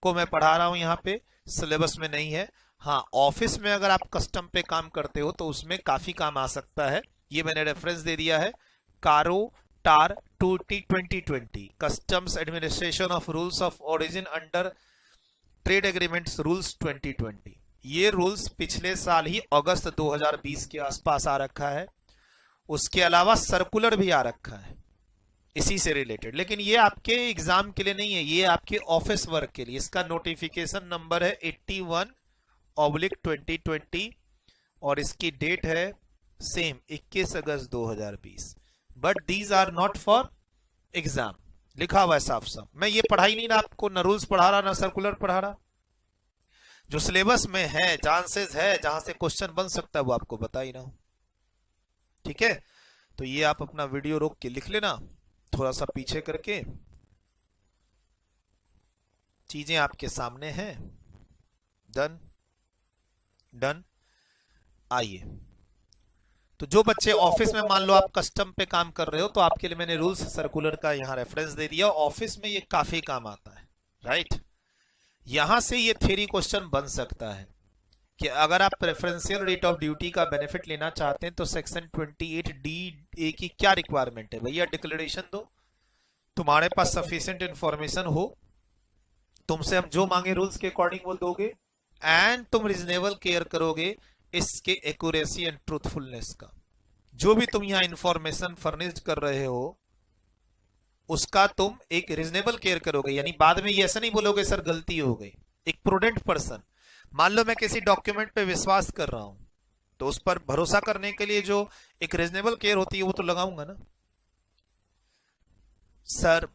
को मैं पढ़ा रहा हूं, यहाँ पे सिलेबस में नहीं है। हाँ, ऑफिस में अगर आप कस्टम पे काम करते हो तो उसमें काफी काम आ सकता है। ये मैंने रेफरेंस दे दिया है, कारो टार 2020 customs administration of rules of origin under trade agreements rules 2020। ये रूल्स पिछले साल ही अगस्त 2020 के आसपास आ रखा है। उसके अलावा सर्कुलर भी आ रखा है इसी से रिलेटेड, लेकिन ये आपके एग्जाम के लिए नहीं है, ये आपके ऑफिस वर्क के लिए। इसका नोटिफिकेशन नंबर है 81/2020 और इसकी डेट है सेम 21 अगस्त 2020। But these are not for exam, लिखा हुआ है साफ साफ। मैं ये पढ़ा ही नहीं ना आपको, ना रूल्स पढ़ा रहा ना सर्कुलर पढ़ा रहा। जो सिलेबस में है, चांसेस है जहां से क्वेश्चन बन सकता है वो आपको बता ही ना हो। ठीक है, तो ये आप अपना वीडियो रोक के लिख लेना, थोड़ा सा पीछे करके। चीजें आपके सामने हैं। Done done. आइए, तो जो बच्चे ऑफिस में, मान लो आप कस्टम पे काम कर रहे हो, तो आपके लिए मैंने रूल्स सर्कुलर का यहाँ रेफरेंस दे दिया। ऑफिस में ये काफी काम आता है, राइट। यहां से ये थ्योरी क्वेश्चन बन सकता है कि अगर आप प्रेफरेंशियल रेट ऑफ ड्यूटी का बेनिफिट लेना चाहते हैं तो सेक्शन 28DA की क्या रिक्वायरमेंट है? भैया डिक्लेरेशन दो, तुम्हारे पास सफिशिएंट इंफॉर्मेशन हो, तुमसे हम जो मांगे रूल्स के अकॉर्डिंग वो दोगे, एंड तुम रीजनेबल केयर करोगे इसके एक्यूरेसी एंड ट्रूथफुलनेस का। जो भी तुम यहां इंफॉर्मेशन फर्निश्ड कर रहे हो उसका तुम एक रीजनेबल केयर करोगे, यानी बाद में ये ऐसा नहीं बोलोगे सर गलती हो गई। एक प्रूडेंट पर्सन, मान लो मैं किसी डॉक्यूमेंट पे विश्वास कर रहा हूं तो उस पर भरोसा करने के लिए जो एक रीजनेबल केयर होती है वो तो लगाऊंगा ना। सर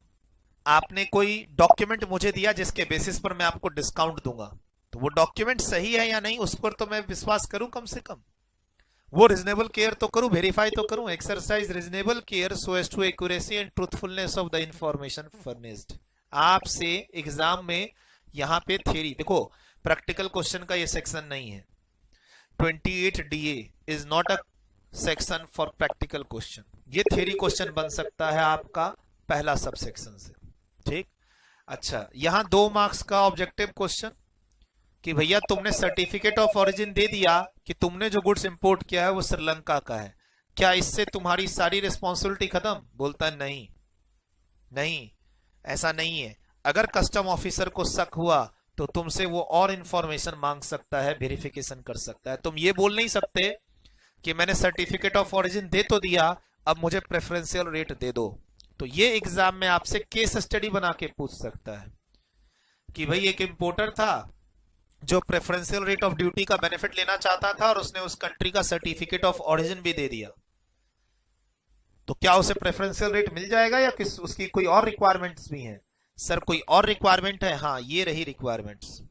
आपने कोई डॉक्यूमेंट मुझे दिया जिसके बेसिस पर मैं आपको डिस्काउंट दूंगा, तो वो डॉक्यूमेंट सही है या नहीं उस पर तो मैं विश्वास करूं, कम से कम वो रीजनेबल केयर तो करूं, वेरीफाई तो करूं। Exercise reasonable care so as to accuracy and truthfulness of the information furnished. आपसे एग्जाम में यहां पे थ्योरी देखो, प्रैक्टिकल क्वेश्चन का ये सेक्शन नहीं है। 28DA is not a section for practical question. ये थ्योरी क्वेश्चन बन सकता है आपका पहला सब सेक्शन से। ठीक, अच्छा, यहां 2 मार्क्स का ऑब्जेक्टिव क्वेश्चन कि भैया तुमने सर्टिफिकेट ऑफ ओरिजिन दे दिया कि तुमने जो गुड्स इंपोर्ट किया है वो श्रीलंका का है, क्या इससे तुम्हारी सारी रिस्पॉन्सिबिलिटी खत्म? बोलता है नहीं, नहीं ऐसा नहीं है। अगर कस्टम ऑफिसर को शक हुआ तो तुमसे वो और इंफॉर्मेशन मांग सकता है, वेरिफिकेशन कर सकता है। तुम ये बोल नहीं सकते कि मैंने सर्टिफिकेट ऑफ ओरिजिन दे तो दिया, अब मुझे प्रेफरेंशियल रेट दे दो। तो ये एग्जाम में आपसे केस स्टडी बना के पूछ सकता है कि भाई एक इंपोर्टर था जो प्रेफरेंशियल रेट ऑफ ड्यूटी का बेनिफिट लेना चाहता था और उसने उस कंट्री का सर्टिफिकेट ऑफ ओरिजिन भी दे दिया, तो क्या उसे प्रेफरेंशियल रेट मिल जाएगा या किस उसकी कोई और रिक्वायरमेंट्स भी हैं? सर कोई और रिक्वायरमेंट है? हाँ, ये रही रिक्वायरमेंट्स।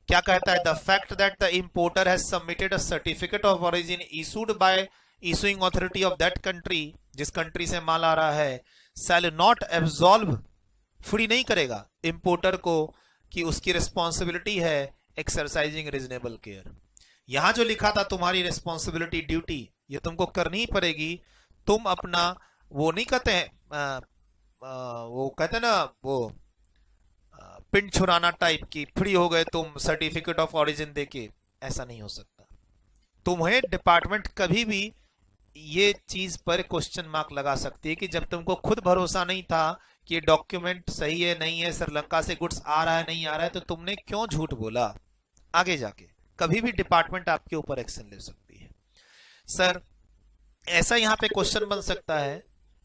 क्या कहता है? The fact that the importer has submitted a certificate of origin issued by issuing authority of that country, जिस कंट्री से माल आ रहा है, शैल नॉट एब्सॉल्व, फ्री नहीं करेगा इंपोर्टर को कि उसकी रिस्पॉन्सिबिलिटी है एक्सरसाइजिंग रीजनेबल केयर। यहां जो लिखा था तुम्हारी रिस्पॉन्सिबिलिटी ड्यूटी, ये तुमको करनी ही पड़ेगी। तुम अपना वो नहीं कहते हैं, वो कहते हैं ना वो पिंड छुड़ाना टाइप की, फ्री हो गए तुम सर्टिफिकेट ऑफ ओरिजिन देके, ऐसा नहीं हो सकता। तुम्हें डिपार्टमेंट कभी भी ये चीज पर क्वेश्चन मार्क लगा सकती है कि जब तुमको खुद भरोसा नहीं था कि ये डॉक्यूमेंट सही है नहीं है, श्रीलंका से गुड्स आ रहा है नहीं आ रहा है, तो तुमने क्यों झूठ बोला। आगे जाके कभी भी डिपार्टमेंट आपके ऊपर एक्शन ले सकती है। सर ऐसा यहां पे क्वेश्चन बन सकता है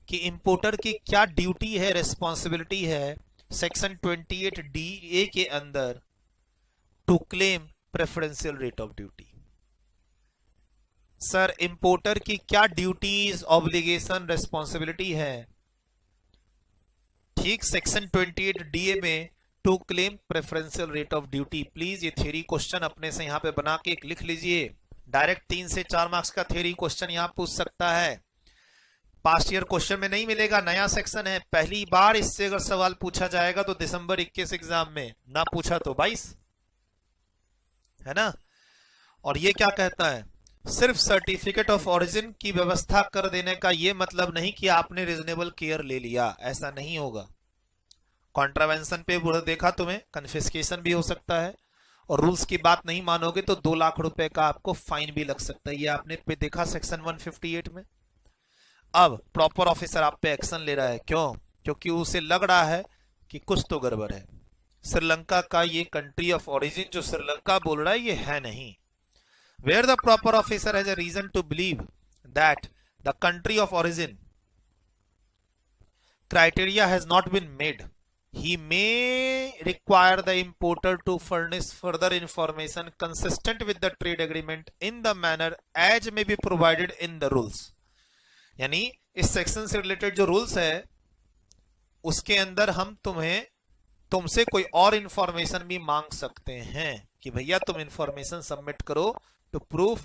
कि इंपोर्टर की क्या ड्यूटी है, रिस्पॉन्सिबिलिटी है सेक्शन 28 DA के अंदर to claim preferential rate of duty. Sir importer की क्या ड्यूटीज, ऑब्लिगेशन, रिस्पॉन्सिबिलिटी है, ठीक सेक्शन 28 DA में to claim preferential rate of duty. Please ये थ्योरी क्वेश्चन अपने से यहां पे बना के एक लिख लीजिए। डायरेक्ट 3 से 4 मार्क्स का थ्योरी क्वेश्चन यहां पूछ सकता है। पास्ट ईयर क्वेश्चन में नहीं मिलेगा, नया सेक्शन है, पहली बार इससे अगर सवाल पूछा जाएगा तो दिसंबर 21 एग्जाम में, ना पूछा तो 22, है ना। और ये क्या कहता है, सिर्फ सर्टिफिकेट ऑफ ओरिजिन की व्यवस्था कर देने का ये मतलब नहीं कि आपने रीजनेबल केयर ले लिया, ऐसा नहीं होगा। कॉन्ट्रावेंशन पे देखा तुम्हें, कन्फिस्केशन भी हो सकता है, और रूल्स की बात नहीं मानोगे तो 2 लाख रुपए का आपको फाइन भी लग सकता है। ये आपने पे देखा सेक्शन 158 में। अब प्रॉपर ऑफिसर आप पे एक्शन ले रहा है, क्यों? क्योंकि उसे लग रहा है कि कुछ तो गड़बड़ है। श्रीलंका का ये कंट्री ऑफ ओरिजिन जो श्रीलंका बोल रहा है ये है नहीं। Where the proper officer has a reason to believe that the country of origin criteria has not been made, he may require the importer to furnish further information consistent with the trade agreement in the manner as may be provided in the rules। यानी इस section से related जो rules है उसके अंदर हम तुमसे कोई और इंफॉर्मेशन भी मांग सकते हैं कि भैया तुम इंफॉर्मेशन सबमिट करो to proof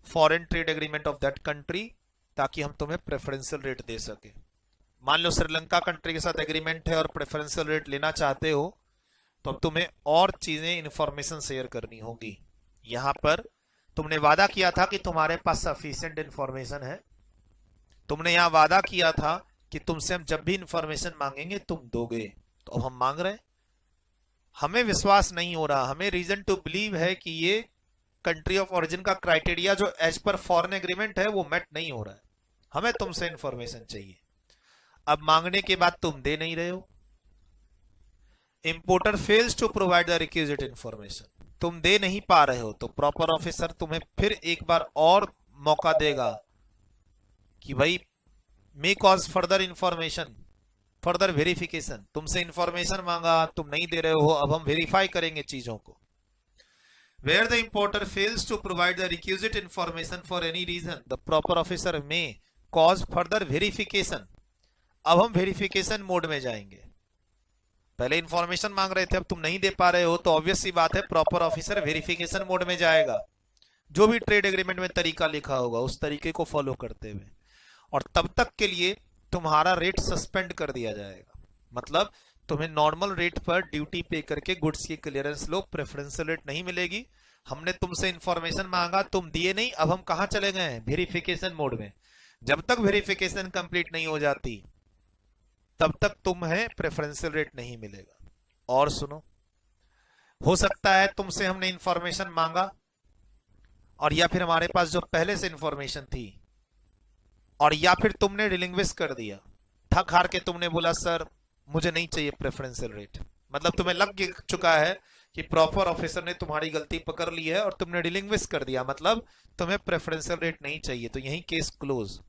foreign trade agreement of that country, ताकि हम तुम्हें प्रेफरेंशियल रेट दे सके। मान लो श्रीलंका कंट्री के साथ एग्रीमेंट है और प्रेफरेंशियल रेट लेना चाहते हो, तो अब तुम्हें और चीजें इंफॉर्मेशन शेयर करनी होगी। यहां पर तुमने वादा किया था कि तुम्हारे पास सफिशिएंट इंफॉर्मेशन है, तुमने यहां वादा किया था कि तुमसे हम जब भी इंफॉर्मेशन मांगेंगे तुम दोगे, तो अब हम मांग रहे हैं। हमें विश्वास नहीं हो रहा, हमें रीजन टू बिलीव है कि ये कंट्री ऑफ ओरिजिन का क्राइटेरिया जो एज पर फॉरेन एग्रीमेंट है वो मेट नहीं हो रहा है, हमें तुमसे इंफॉर्मेशन चाहिए। अब मांगने के बाद तुम दे नहीं रहे हो। Importer fails to provide the requisite information, तुम दे नहीं पा रहे हो, तो प्रॉपर ऑफिसर तुम्हें फिर एक बार और मौका देगा कि भाई may cause further information, further verification. तुमसे इंफॉर्मेशन मांगा, तुम नहीं दे रहे हो, अब हम वेरीफाई करेंगे चीजों को। Where the importer fails to provide the requisite information for any reason, the proper officer may cause further verification। अब हम वेरिफिकेशन मोड में जाएंगे। पहले इंफॉर्मेशन मांग रहे थे, अब तुम नहीं दे पा रहे हो, तो ऑब्वियस सी बात है प्रॉपर ऑफिसर वेरिफिकेशन मोड में जाएगा। जो भी ट्रेड एग्रीमेंट में तरीका लिखा होगा उस तरीके को फॉलो करते हुए, और तब तक के लिए तुम्हारा रेट सस्पेंड कर दिया जाएगा। मतलब तुम्हें नॉर्मल रेट पर ड्यूटी पे करके गुड्स की क्लियरेंस लो, प्रेफरेंशियल रेट नहीं मिलेगी। हमने तुमसे इंफॉर्मेशन मांगा, तुम दिए नहीं, अब हम कहां चले गए हैं? वेरिफिकेशन मोड में। जब तक वेरिफिकेशन कंप्लीट नहीं हो जाती तब तक तुम्हें प्रेफरेंशियल रेट नहीं मिलेगा। और सुनो, हो सकता है तुमसे हमने इंफॉर्मेशन मांगा और या फिर हमारे पास जो पहले से इंफॉर्मेशन थी, और या फिर तुमने रिलिंग्विश कर दिया, थक हार के तुमने बोला सर मुझे नहीं चाहिए प्रेफरेंशियल रेट। मतलब तुम्हें लग चुका है कि प्रॉपर ऑफिसर ने तुम्हारी गलती पकड़ ली है और तुमने रिलिंग्विश कर दिया, मतलब तुम्हें प्रेफरेंशियल रेट नहीं चाहिए, तो यही केस क्लोज।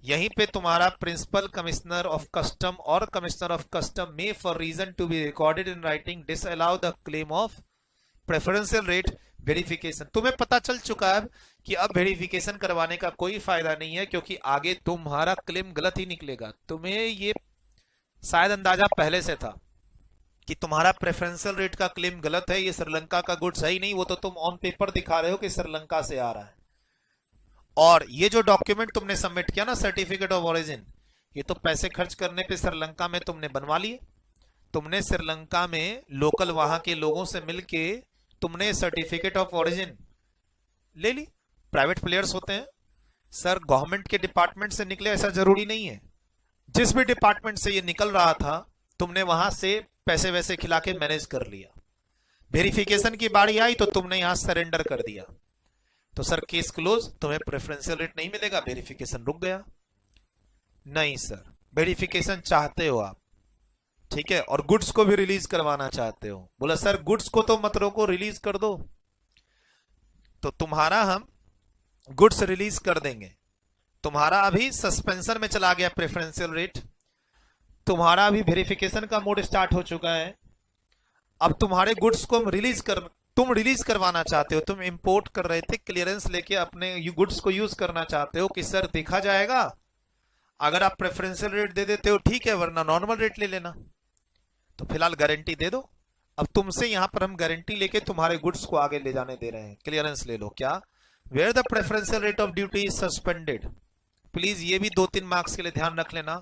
यहीं पे तुम्हारा प्रिंसिपल कमिश्नर ऑफ कस्टम और कमिश्नर ऑफ कस्टम में for reason to be recorded in writing disallow the claim of preferential rate verification. तुम्हें पता चल चुका है कि अब वेरिफिकेशन करवाने का कोई फायदा नहीं है, क्योंकि आगे तुम्हारा क्लेम गलत ही निकलेगा। तुम्हें ये शायद अंदाजा पहले से था कि तुम्हारा प्रेफरेंशियल रेट का क्लेम गलत है, ये श्रीलंका का गुड्स है ही नहीं, वो तो तुम ऑन पेपर दिखा रहे हो कि श्रीलंका से आ रहा है। और ये जो डॉक्यूमेंट तुमने सबमिट किया ना, सर्टिफिकेट ऑफ ओरिजिन, ये तो पैसे खर्च करने पे श्रीलंका में तुमने बनवा लिए। तुमने श्रीलंका में लोकल वहां के लोगों से मिलके तुमने सर्टिफिकेट ऑफ ओरिजिन ले ली। प्राइवेट प्लेयर्स होते हैं सर, गवर्नमेंट के डिपार्टमेंट से निकले ऐसा जरूरी नहीं है। जिस भी डिपार्टमेंट से ये निकल रहा था तुमने वहां से पैसे वैसे खिला के मैनेज कर लिया। वेरिफिकेशन की बारी आई तो तुमने यहां सरेंडर कर दिया, तो सर केस क्लोज, तुम्हें प्रेफरेंशियल रेट नहीं मिलेगा, वेरिफिकेशन रुक गया। नहीं सर, वेरिफिकेशन चाहते हो आप, ठीक है, और गुड्स को भी रिलीज करवाना चाहते हो। बोला सर गुड्स को तो मत रोको, रिलीज कर दो। तो तुम्हारा हम गुड्स रिलीज कर देंगे। तुम्हारा अभी सस्पेंशन में चला गया प्रेफरेंशियल रेट, तुम्हारा अभी वेरिफिकेशन का मोड स्टार्ट हो चुका है। अब तुम्हारे गुड्स को तुम रिलीज करवाना चाहते हो, तुम इंपोर्ट कर रहे थे, क्लियरेंस लेके अपने गुड्स को यूज करना चाहते हो कि सर देखा जाएगा, अगर आप प्रेफरेंशियल रेट दे देते हो ठीक है, वरना नॉर्मल रेट ले लेना। तो फिलहाल गारंटी दे दो। अब तुमसे यहां पर हम गारंटी लेके तुम्हारे गुड्स को आगे ले जाने दे रहे हैं, क्लियरेंस ले लो। क्या? Where the preferential rate of duty is suspended. Please ये भी 2-3 मार्क्स के लिए ध्यान रख लेना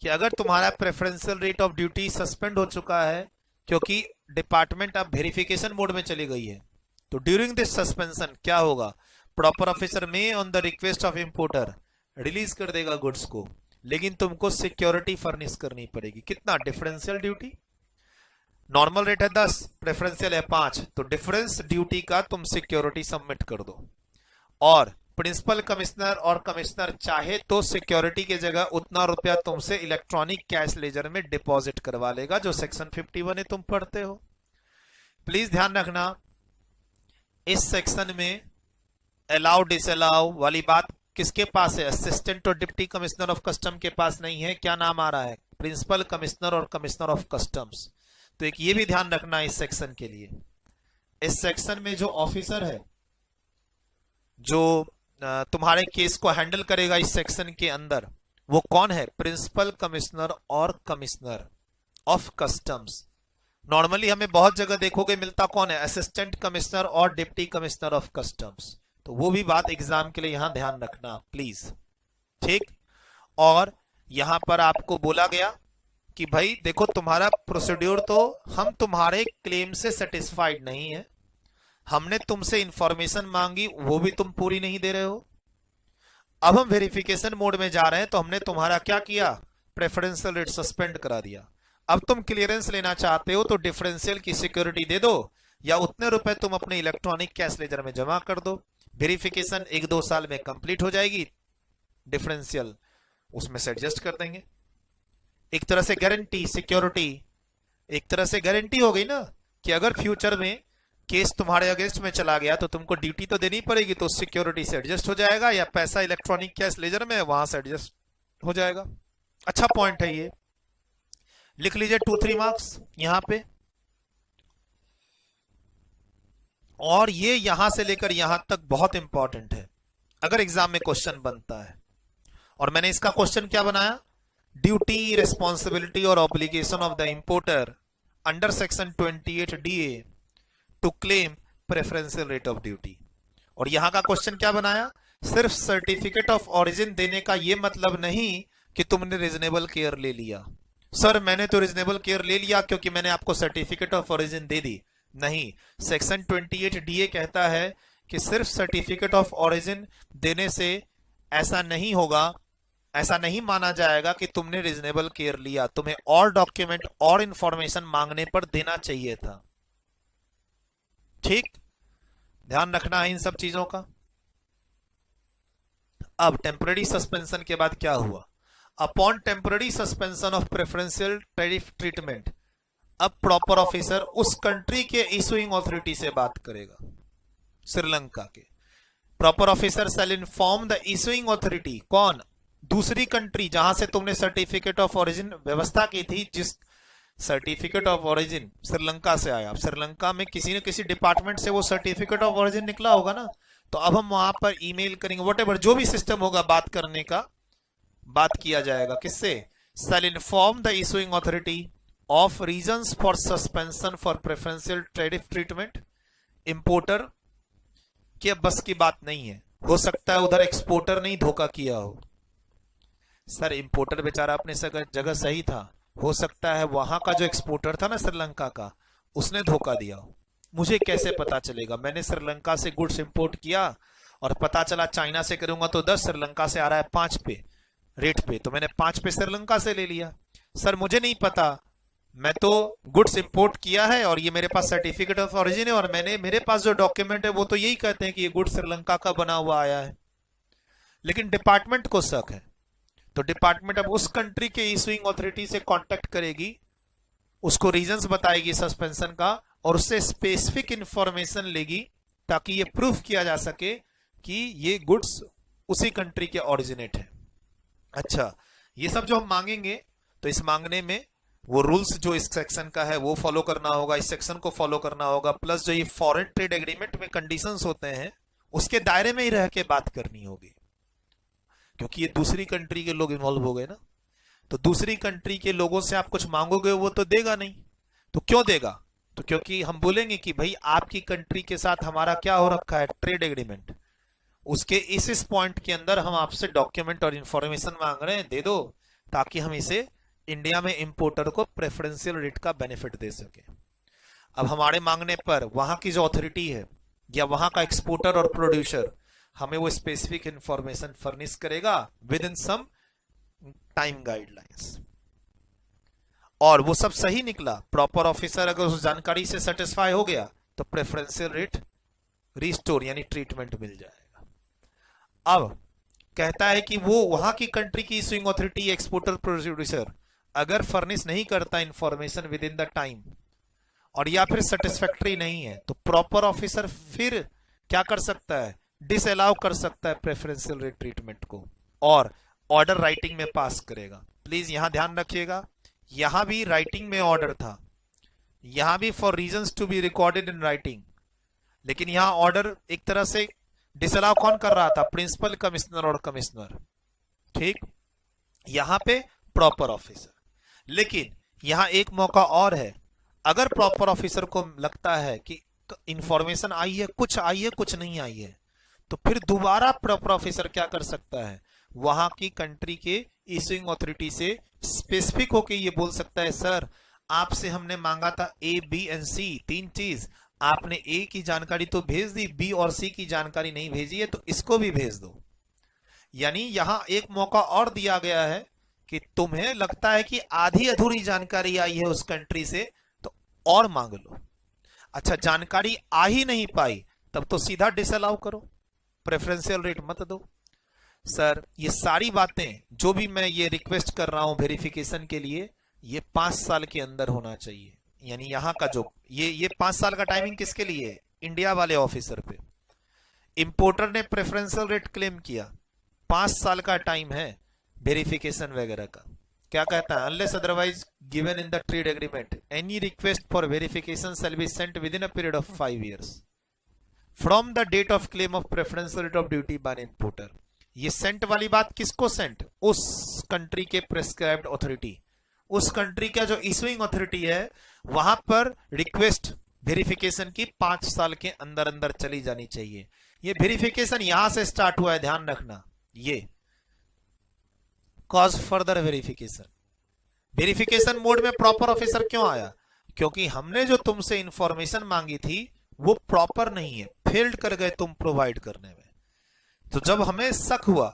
कि अगर तुम्हारा preferential rate of duty suspend हो चुका है क्योंकि डिपार्टमेंट अब वेरिफिकेशन मोड में चली गई है, तो ड्यूरिंग दिस सस्पेंशन क्या होगा, प्रॉपर ऑफिसर में on the request of importer release कर देगा गुड्स को, लेकिन तुमको सिक्योरिटी फर्निश करनी पड़ेगी। कितना? डिफरेंशियल ड्यूटी, नॉर्मल रेट है 10, प्रेफरेंशियल है 5, तो डिफरेंस ड्यूटी का तुम सिक्योरिटी सबमिट कर दो। और प्रिंसिपल कमिश्नर और कमिश्नर चाहे तो सिक्योरिटी की जगह उतना रुपया तुमसे इलेक्ट्रॉनिक कैश लेजर में डिपॉजिट करवा लेगा, जो सेक्शन 51 है तुम पढ़ते हो। प्लीज ध्यान रखना, इस सेक्शन में अलाउ डिसअलाउ वाली बात किसके पास है? असिस्टेंट और डिप्टी कमिश्नर ऑफ कस्टम के पास नहीं है। क्या नाम आ रहा है? प्रिंसिपल कमिश्नर और कमिश्नर ऑफ कस्टम्स। तो एक ये भी ध्यान रखना इस सेक्शन के लिए, इस सेक्शन में जो ऑफिसर है जो तुम्हारे केस को हैंडल करेगा इस सेक्शन के अंदर, वो कौन है? प्रिंसिपल कमिश्नर और कमिश्नर ऑफ कस्टम्स। नॉर्मली हमें बहुत जगह देखोगे मिलता कौन है? असिस्टेंट कमिश्नर और डिप्टी कमिश्नर ऑफ कस्टम्स। तो वो भी बात एग्जाम के लिए यहां ध्यान रखना प्लीज, ठीक। और यहां पर आपको बोला गया कि भाई देखो तुम्हारा प्रोसीड्यूर, तो हम तुम्हारे क्लेम से सेटिस्फाइड नहीं है, हमने तुमसे इंफॉर्मेशन मांगी वो भी तुम पूरी नहीं दे रहे हो। अब हम वेरिफिकेशन मोड में जा रहे हैं, तो हमने तुम्हारा क्या किया? प्रेफरेंशियल रेट सस्पेंड करा दिया। अब तुम क्लियरेंस लेना चाहते हो तो डिफरेंशियल की सिक्योरिटी दे दो, या उतने रुपए तुम अपने इलेक्ट्रॉनिक कैश लेजर में जमा कर दो। वेरिफिकेशन 1-2 साल में कंप्लीट हो जाएगी, डिफरेंशियल उसमें से एडजस्ट कर देंगे। एक तरह से गारंटी, सिक्योरिटी, एक तरह से गारंटी हो गई ना कि अगर फ्यूचर में केस तुम्हारे अगेंस्ट में चला गया तो तुमको ड्यूटी तो देनी पड़ेगी, तो सिक्योरिटी से एडजस्ट हो जाएगा, या पैसा इलेक्ट्रॉनिक कैश लेजर में वहां से एडजस्ट हो जाएगा। अच्छा पॉइंट है ये, लिख लीजिए 2-3 मार्क्स यहां पे। और ये यहां से लेकर यहां तक बहुत इंपॉर्टेंट है, अगर एग्जाम में क्वेश्चन बनता है। और मैंने इसका क्वेश्चन क्या बनाया? ड्यूटी, रिस्पॉन्सिबिलिटी और obligation of the importer under section 28 DA to claim preferential rate of duty. और यहां का क्वेश्चन क्या बनाया? सिर्फ सर्टिफिकेट ऑफ ओरिजिन देने का यह मतलब नहीं कि तुमने रीजनेबल केयर ले लिया। सर मैंने तो रीजनेबल केयर ले लिया क्योंकि मैंने आपको सर्टिफिकेट ऑफ ओरिजिन दे दी। नहीं, सेक्शन 28 DA कहता है कि सिर्फ सर्टिफिकेट ऑफ ओरिजिन देने से ऐसा नहीं होगा, ऐसा नहीं माना जाएगा कि तुमने रीजनेबल केयर लिया, तुम्हें और डॉक्यूमेंट और इंफॉर्मेशन मांगने पर देना चाहिए था। ठीक, ध्यान रखना है इन सब चीजों का। अब टेम्पररी सस्पेंशन के बाद क्या हुआ? Upon temporary suspension of preferential tariff treatment, अब प्रॉपर ऑफिसर उस कंट्री के इशूइंग अथॉरिटी से बात करेगा, श्रीलंका के। Proper officer shall inform the issuing authority, कौन? दूसरी कंट्री जहां से तुमने सर्टिफिकेट ऑफ ओरिजिन व्यवस्था की थी, जिस सर्टिफिकेट ऑफ ओरिजिन श्रीलंका से आया। श्रीलंका में किसी न किसी डिपार्टमेंट से वो सर्टिफिकेट ऑफ ओरिजिन निकला होगा ना, तो अब हम वहां पर ईमेल करेंगे, व्हाटएवर जो भी सिस्टम होगा बात करने का, बात किया जाएगा किससे? Shall inform the issuing authority of reasons for suspension for preferential tariff treatment. Importer की अब बस की बात नहीं है, हो सकता है उधर एक्सपोर्टर ने धोखा किया हो। सर इंपोर्टर बेचारा अपने जगह सही था, हो सकता है वहां का जो एक्सपोर्टर था ना श्रीलंका का, उसने धोखा दिया हो। मुझे कैसे पता चलेगा? मैंने श्रीलंका से गुड्स इंपोर्ट किया और पता चला चाइना से करूंगा तो 10, श्रीलंका से आ रहा है 5 पे रेट पे, तो मैंने 5 पे श्रीलंका से ले लिया। सर मुझे नहीं पता मैं तो गुड्स इंपोर्ट किया है और ये मेरे पास सर्टिफिकेट ऑफ ओरिजिन है और मेरे पास जो डॉक्यूमेंट है वो तो यही कहते हैं कि ये गुड्स श्रीलंका का बना हुआ आया है, लेकिन डिपार्टमेंट को शक है। तो डिपार्टमेंट अब उस कंट्री के इशूइंग अथॉरिटी से कांटेक्ट करेगी, उसको रीजंस बताएगी सस्पेंशन का और उससे स्पेसिफिक इंफॉर्मेशन लेगी ताकि ये प्रूफ किया जा सके कि ये गुड्स उसी कंट्री के ओरिजिनेट है। अच्छा, ये सब जो हम मांगेंगे तो इस मांगने में वो रूल्स जो इस सेक्शन का है वो फॉलो करना होगा, इस सेक्शन को फॉलो करना होगा, प्लस जो ये फॉरेन ट्रेड एग्रीमेंट में कंडीशंस होते हैं उसके दायरे में ही रह के बात करनी होगी, क्योंकि ये दूसरी कंट्री के लोग इन्वॉल्व हो गए ना। तो दूसरी कंट्री के लोगों से आप कुछ मांगोगे वो तो देगा नहीं, तो क्यों देगा? तो क्योंकि हम बोलेंगे कि भाई आपकी कंट्री के साथ हमारा क्या हो रखा है, ट्रेड एग्रीमेंट, उसके इस पॉइंट के अंदर हम आपसे डॉक्यूमेंट और इंफॉर्मेशन मांग रहे हैं, दे दो ताकि हम इसे इंडिया में इंपोर्टर को प्रेफरेंशियल रेट का बेनिफिट दे सके। अब हमारे मांगने पर वहां की जो अथॉरिटी है या वहां का एक्सपोर्टर और प्रोड्यूसर हमें वो स्पेसिफिक इंफॉर्मेशन फर्निश करेगा within some time guidelines, और वो सब सही निकला, प्रॉपर ऑफिसर अगर उस जानकारी से सेटिस्फाई हो गया तो प्रेफरेंशियल रेट रिस्टोर यानी ट्रीटमेंट मिल जाएगा। अब कहता है कि वो वहां की कंट्री की इशूइंग अथॉरिटी एक्सपोर्टर प्रोड्यूसर अगर फर्निश नहीं करता information with in the time और या फिर सेटिस्फैक्टरी नहीं है तो प्रॉपर ऑफिसर फिर क्या कर सकता है, डिसअलाउ कर सकता है प्रेफरेंशियल रेट ट्रीटमेंट को और ऑर्डर राइटिंग में पास करेगा। प्लीज यहां ध्यान रखिएगा, यहां भी राइटिंग में ऑर्डर था, यहां भी for reasons to be recorded in writing, लेकिन यहां ऑर्डर एक तरह से डिसअलाउ कौन कर रहा था, प्रिंसिपल कमिश्नर और कमिश्नर, ठीक, यहां पे प्रॉपर ऑफिसर। लेकिन यहां एक मौका और है, अगर प्रॉपर ऑफिसर को लगता है कि इंफॉर्मेशन आई है, कुछ आई है कुछ नहीं आई है, तो फिर दोबारा प्रॉपर ऑफिसर क्या कर सकता है, वहां की कंट्री के इशूइंग अथॉरिटी से स्पेसिफिक होके ये बोल सकता है, सर आपसे हमने मांगा था ए बी एंड सी, तीन चीज, आपने ए की जानकारी तो भेज दी, बी और सी की जानकारी नहीं भेजी है, तो इसको भी भेज दो। यानी यहां एक मौका और दिया गया है कि तुम्हें लगता है कि आधी अधूरी जानकारी आई है उस कंट्री से तो और मांग लो। अच्छा, जानकारी आ ही नहीं पाई तब तो सीधा डिसअलाउ करो, प्रेफरेंशियल रेट मत दो। सर ये सारी बातें जो भी मैं ये रिक्वेस्ट कर रहा हूं वेरिफिकेशन के लिए, ये 5 साल के अंदर होना चाहिए। यानी यहां का जो ये 5 साल का टाइमिंग किसके लिए, इंडिया वाले ऑफिसर पे। इंपोर्टर ने प्रेफरेंशियल रेट क्लेम किया, 5 साल का टाइम है वेरिफिकेशन वगैरह का। क्या कहता है, unless otherwise given in the trade agreement any request for verification shall be sent within a period of 5 years from the date of claim of preferential rate of duty by importer. ये sent वाली बात किसको Saint, उस country के prescribed authority, उस country का जो issuing authority है वहां पर रिक्वेस्ट वेरिफिकेशन की 5 साल के अंदर अंदर चली जानी चाहिए। ये वेरिफिकेशन यहां से स्टार्ट हुआ है, ध्यान रखना, ये cause further verification. Verification mode में प्रॉपर ऑफिसर क्यों आया, क्योंकि हमने जो तुमसे इंफॉर्मेशन मांगी थी वो प्रॉपर नहीं है, फेल्ड कर गए तुम प्रोवाइड करने में। तो जब हमें शक हुआ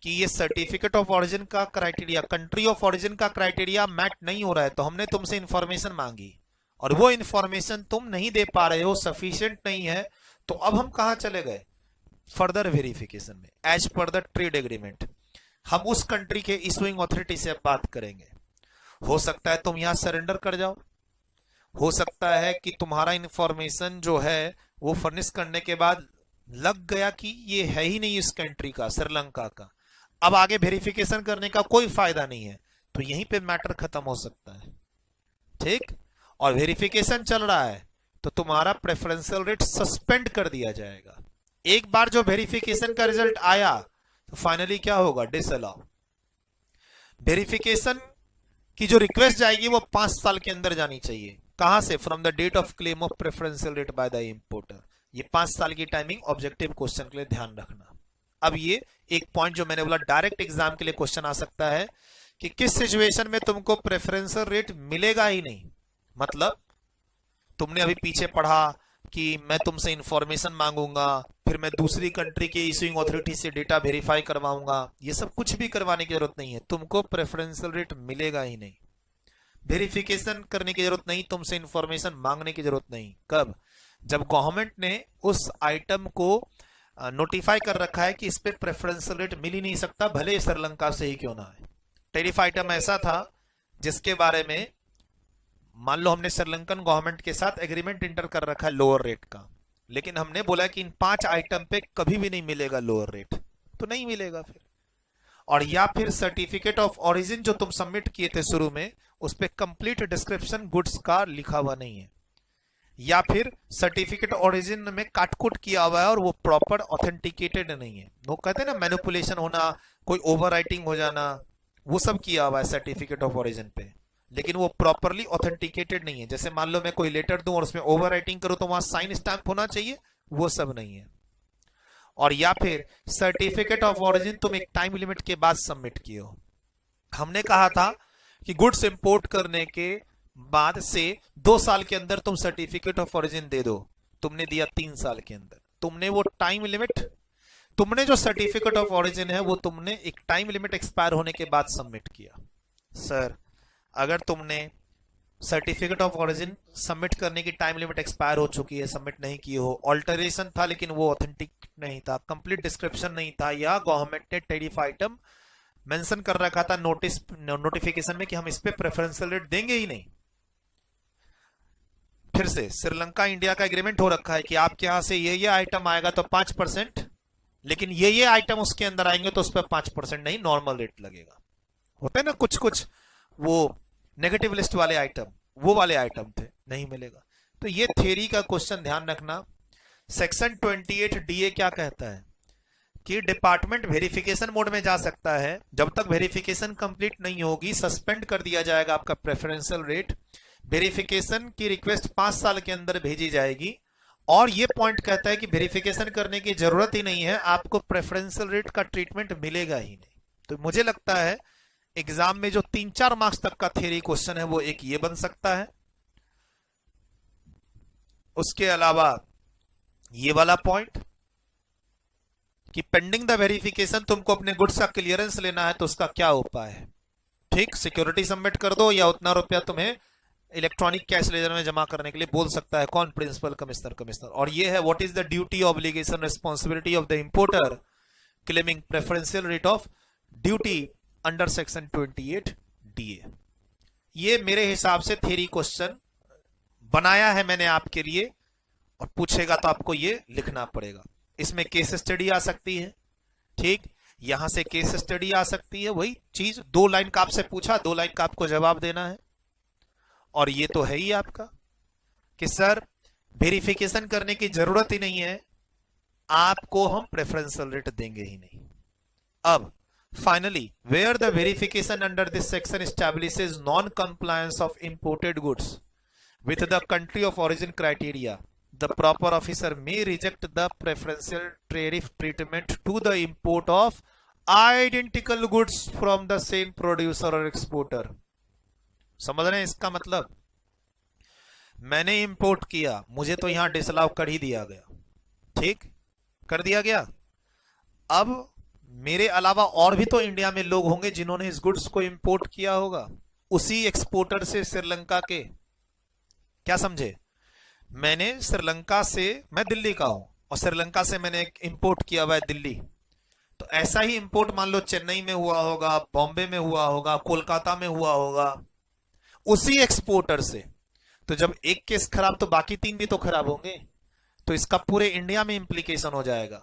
कि ये सर्टिफिकेट ऑफ ओरिजिन का क्राइटेरिया, कंट्री ऑफ ओरिजिन का क्राइटेरिया मैट नहीं हो रहा है, तो हमने तुमसे इंफॉर्मेशन मांगी और वो इंफॉर्मेशन तुम नहीं दे पा रहे हो, सफिशिएंट नहीं है, तो अब हम कहां चले गए, फर्दर वेरिफिकेशन में। As per the trade agreement हम उस कंट्री के इशूइंग अथॉरिटी से बात करेंगे। हो सकता है तुम यहां सरेंडर कर जाओ, हो सकता है कि तुम्हारा इंफॉर्मेशन जो है वो फर्निश करने के बाद लग गया कि ये है ही नहीं इस कंट्री का, श्रीलंका का, अब आगे वेरिफिकेशन करने का कोई फायदा नहीं है, तो यहीं पे मैटर खत्म हो सकता है, ठीक। और वेरिफिकेशन चल रहा है तो तुम्हारा प्रेफरेंशियल रेट सस्पेंड कर दिया जाएगा। एक बार जो वेरिफिकेशन का रिजल्ट आया तो फाइनली क्या होगा, डिसअलाउ। वेरिफिकेशन की जो रिक्वेस्ट जाएगी वो 5 साल के अंदर जानी चाहिए, कहां से, from the date of claim of preferential rate by the importer. ये 5 साल की टाइमिंग ऑब्जेक्टिव क्वेश्चन के लिए ध्यान रखना। अब ये एक पॉइंट जो मैंने बोला डायरेक्ट एग्जाम के लिए क्वेश्चन आ सकता है कि किस सिचुएशन में तुमको प्रेफरेंशियल रेट मिलेगा ही नहीं, मतलब तुमने अभी पीछे पढ़ा कि मैं तुमसे इंफॉर्मेशन मांगूंगा, फिर मैं दूसरी कंट्री के इशूइंग अथॉरिटी से डेटा वेरीफाई करवाऊंगा, ये सब कुछ भी करवाने की जरूरत नहीं है, तुमको प्रेफरेंशियल रेट मिलेगा ही नहीं। वेरिफिकेशन करने की जरूरत नहीं, तुमसे इंफॉर्मेशन मांगने की जरूरत नहीं। कब? जब गवर्नमेंट ने उस आइटम को नोटिफाई कर रखा है कि इस पे प्रेफरेंशियल रेट मिल ही नहीं सकता, भले श्रीलंका से ही क्यों ना है। टैरिफ आइटम ऐसा था जिसके बारे में मान लो हमने श्रीलंकन गवर्नमेंट के साथ एग्रीमेंट इंटर कर रखा है लोअर रेट का, लेकिन हमने बोला कि इन 5 आइटम पे कभी भी नहीं मिलेगा लोअर रेट, तो नहीं मिलेगा फिर। और या फिर सर्टिफिकेट ऑफ ओरिजिन जो तुम सबमिट किए थे शुरू में, उस पे कंप्लीट डिस्क्रिप्शन गुड्स का लिखा हुआ नहीं है, या फिर सर्टिफिकेट ओरिजिन में काटकुट किया हुआ है और वो प्रॉपर ऑथेंटिकेटेड नहीं है। वो कहते हैं ना मैनिपुलेशन होना, कोई ओवरराइटिंग हो जाना, वो सब किया हुआ है सर्टिफिकेट ऑफ ओरिजिन पे, लेकिन वो प्रॉपरली ऑथेंटिकेटेड नहीं है। जैसे मान लो मैं कोई लेटर दूं और उसमें ओवरराइटिंग करूं तो वहां साइन स्टैंप होना चाहिए, वो सब नहीं है। और या फिर सर्टिफिकेट ऑफ ओरिजिन तुम एक टाइम लिमिट के बाद सबमिट किए हो। हमने कहा था कि गुड्स इंपोर्ट करने के बाद से 2 साल के अंदर तुम सर्टिफिकेट ऑफ ओरिजिन दे दो, तुमने दिया 3 साल के अंदर। तुमने वो टाइम लिमिट, तुमने जो सर्टिफिकेट ऑफ ओरिजिन है वो तुमने एक टाइम लिमिट एक्सपायर होने के बाद सबमिट किया। सर अगर तुमने सर्टिफिकेट ऑफ ओरिजिन सबमिट करने की टाइम लिमिट एक्सपायर हो चुकी है, सबमिट नहीं किए हो, ऑल्टरेशन था लेकिन वो ऑथेंटिक नहीं था, कंप्लीट डिस्क्रिप्शन नहीं था, या गवर्नमेंट ने टैरिफ आइटम मेंशन कर रखा था नोटिफिकेशन में कि हम इस पे प्रेफरेंशियल रेट देंगे ही नहीं। फिर से श्रीलंका इंडिया का एग्रीमेंट हो रखा है कि आपके यहां से ये आइटम आएगा तो 5%, लेकिन ये आइटम उसके अंदर आएंगे तो उस पर 5% नहीं, नॉर्मल रेट लगेगा। होते हैं ना कुछ कुछ वो नेगेटिव लिस्ट वाले आइटम, वो वाले आइटम थे, नहीं मिलेगा। तो ये थ्योरी का क्वेश्चन ध्यान रखना। सेक्शन 28 डीए क्या कहता है कि डिपार्टमेंट वेरिफिकेशन मोड में जा सकता है, जब तक वेरिफिकेशन कंप्लीट नहीं होगी सस्पेंड कर दिया जाएगा आपका प्रेफरेंशियल रेट। वेरिफिकेशन की रिक्वेस्ट 5 साल के अंदर भेजी जाएगी, और ये पॉइंट कहता है कि वेरिफिकेशन करने की जरूरत ही नहीं है, आपको प्रेफरेंशियल रेट का ट्रीटमेंट मिलेगा ही नहीं। तो मुझे लगता है एग्जाम में जो 3-4 मार्क्स तक का थ्योरी क्वेश्चन है वो एक ये बन सकता है। उसके अलावा ये वाला पॉइंट कि पेंडिंग द वेरिफिकेशन तुमको अपने गुड्स का क्लियरेंस लेना है तो उसका क्या उपाय है। ठीक, सिक्योरिटी सबमिट कर दो या उतना रुपया तुम्हें इलेक्ट्रॉनिक कैश लेजर में जमा करने के लिए बोल सकता है कौन, प्रिंसिपल कमिश्नर। और ये है what is the duty obligation responsibility of the importer claiming preferential rate of duty under section 28 DA. ये मेरे हिसाब से थ्योरी क्वेश्चन बनाया है मैंने आपके लिए, और पूछेगा तो आपको ये लिखना पड़ेगा। इसमें केस स्टडी आ सकती है, ठीक, यहां से केस स्टडी आ सकती है, वही चीज 2 लाइन का आपसे पूछा, 2 लाइन का आपको जवाब देना है। और ये तो है ही आपका कि सर वेरिफिकेशन करने की जरूरत ही नहीं है, आपको हम प्रेफरेंशियल रेट देंगे ही नहीं। अब finally where the verification under this section establishes non compliance of imported goods with the country of origin criteria, the proper officer may reject the preferential tariff treatment to the import of identical goods from the same producer or exporter। समझ रहे हैं इसका मतलब? मैंने import किया, मुझे तो यहां डिसअलाउ कर ही दिया गया, ठीक, कर दिया गया। अब मेरे अलावा और भी तो इंडिया में लोग होंगे जिन्होंने इस गुड्स को इंपोर्ट किया होगा उसी एक्सपोर्टर से श्रीलंका के। क्या समझे? मैंने श्रीलंका से, मैं दिल्ली का हूं और श्रीलंका से मैंने एक इंपोर्ट किया हुआ है दिल्ली, तो ऐसा ही इंपोर्ट मान लो चेन्नई में हुआ होगा, बॉम्बे में हुआ होगा, कोलकाता में हुआ होगा, उसी एक्सपोर्टर से। तो जब एक केस खराब तो बाकी 3 भी तो खराब होंगे। तो इसका पूरे इंडिया में इंप्लीकेशन हो जाएगा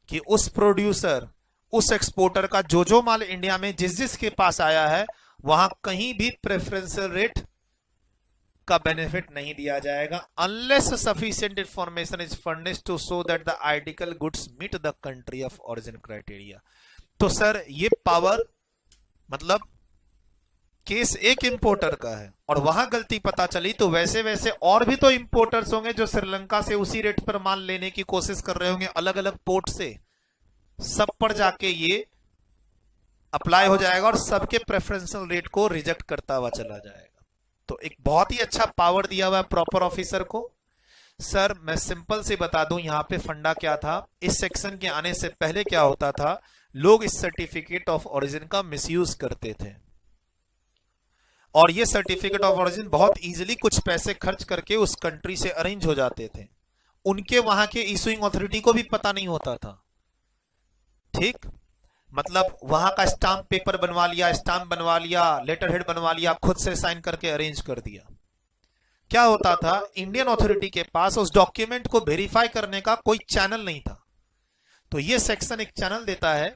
कि उस प्रोड्यूसर, उस एक्सपोर्टर का जो माल इंडिया में जिस के पास आया है वहां कहीं भी प्रेफरेंशियल रेट का बेनिफिट नहीं दिया जाएगा unless sufficient information is furnished to show that the identical goods meet the country of origin criteria. तो सर ये पावर मतलब केस एक इंपोर्टर का है और वहां गलती पता चली तो वैसे वैसे और भी तो इंपोर्टर्स होंगे जो श्रीलंका से उसी रेट पर माल लेने की कोशिश कर रहे होंगे अलग अलग पोर्ट से, सब पर जाके ये अप्लाई हो जाएगा और सबके प्रेफरेंशियल रेट को रिजेक्ट करता हुआ चला जाएगा। तो एक बहुत ही अच्छा पावर दिया हुआ है प्रॉपर ऑफिसर को। सर मैं सिंपल से बता दूं यहां पे फंडा क्या था। इस सेक्शन के आने से पहले क्या होता था, लोग इस सर्टिफिकेट ऑफ ओरिजिन का मिसयूज करते थे और ये सर्टिफिकेट ऑफ ओरिजिन बहुत इजीली कुछ पैसे खर्च करके उस कंट्री से अरेंज हो जाते थे, उनके वहां के इशूइंग अथॉरिटी को भी पता नहीं होता था। ठीक, मतलब वहां का स्टाम्प पेपर बनवा लिया, स्टाम्प बनवा लिया, लेटर हेड बनवा लिया, खुद से साइन करके अरेंज कर दिया। क्या होता था, इंडियन अथॉरिटी के पास उस डॉक्यूमेंट को वेरीफाई करने का कोई चैनल नहीं था। तो ये सेक्शन एक चैनल देता है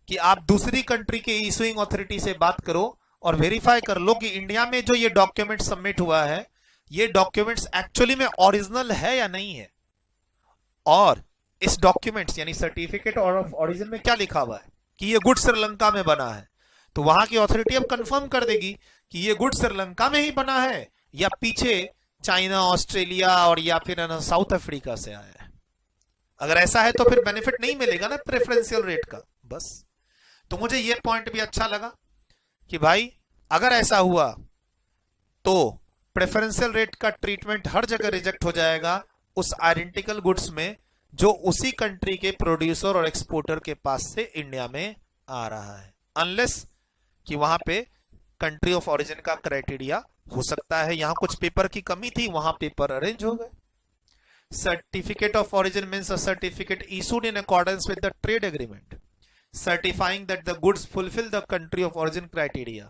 कि आप दूसरी कंट्री के इशूइंग अथॉरिटी से बात करो और वेरीफाई कर लो कि इंडिया में जो ये डॉक्यूमेंट सबमिट हुआ है, ये डॉक्यूमेंट्स एक्चुअली में ओरिजिनल है या नहीं है, और इस डॉक्यूमेंट्स यानी सर्टिफिकेट ऑफ ओरिजिन में क्या लिखा हुआ है कि ये गुड श्रीलंका में बना है। तो वहां की अथॉरिटी अब कंफर्म कर देगी कि ये गुड श्रीलंका में ही बना है या पीछे चाइना, ऑस्ट्रेलिया और या फिर साउथ अफ्रीका से आया है। अगर ऐसा है तो फिर बेनिफिट नहीं मिलेगा ना प्रेफरेंशियल रेट का। बस, तो मुझे ये पॉइंट भी अच्छा लगा कि भाई अगर ऐसा हुआ तो प्रेफरेंशियल रेट का ट्रीटमेंट हर जगह रिजेक्ट हो जाएगा उस आइडेंटिकल गुड्स में जो उसी कंट्री के प्रोड्यूसर और एक्सपोर्टर के पास से इंडिया में आ रहा है, अनलेस कि वहां पे कंट्री ऑफ ओरिजिन का क्राइटेरिया हो सकता है। यहां कुछ पेपर की कमी थी, वहां पेपर अरेंज हो गए। Certificate of origin means a certificate issued in accordance with the trade agreement certifying that the goods fulfil the country of origin criteria.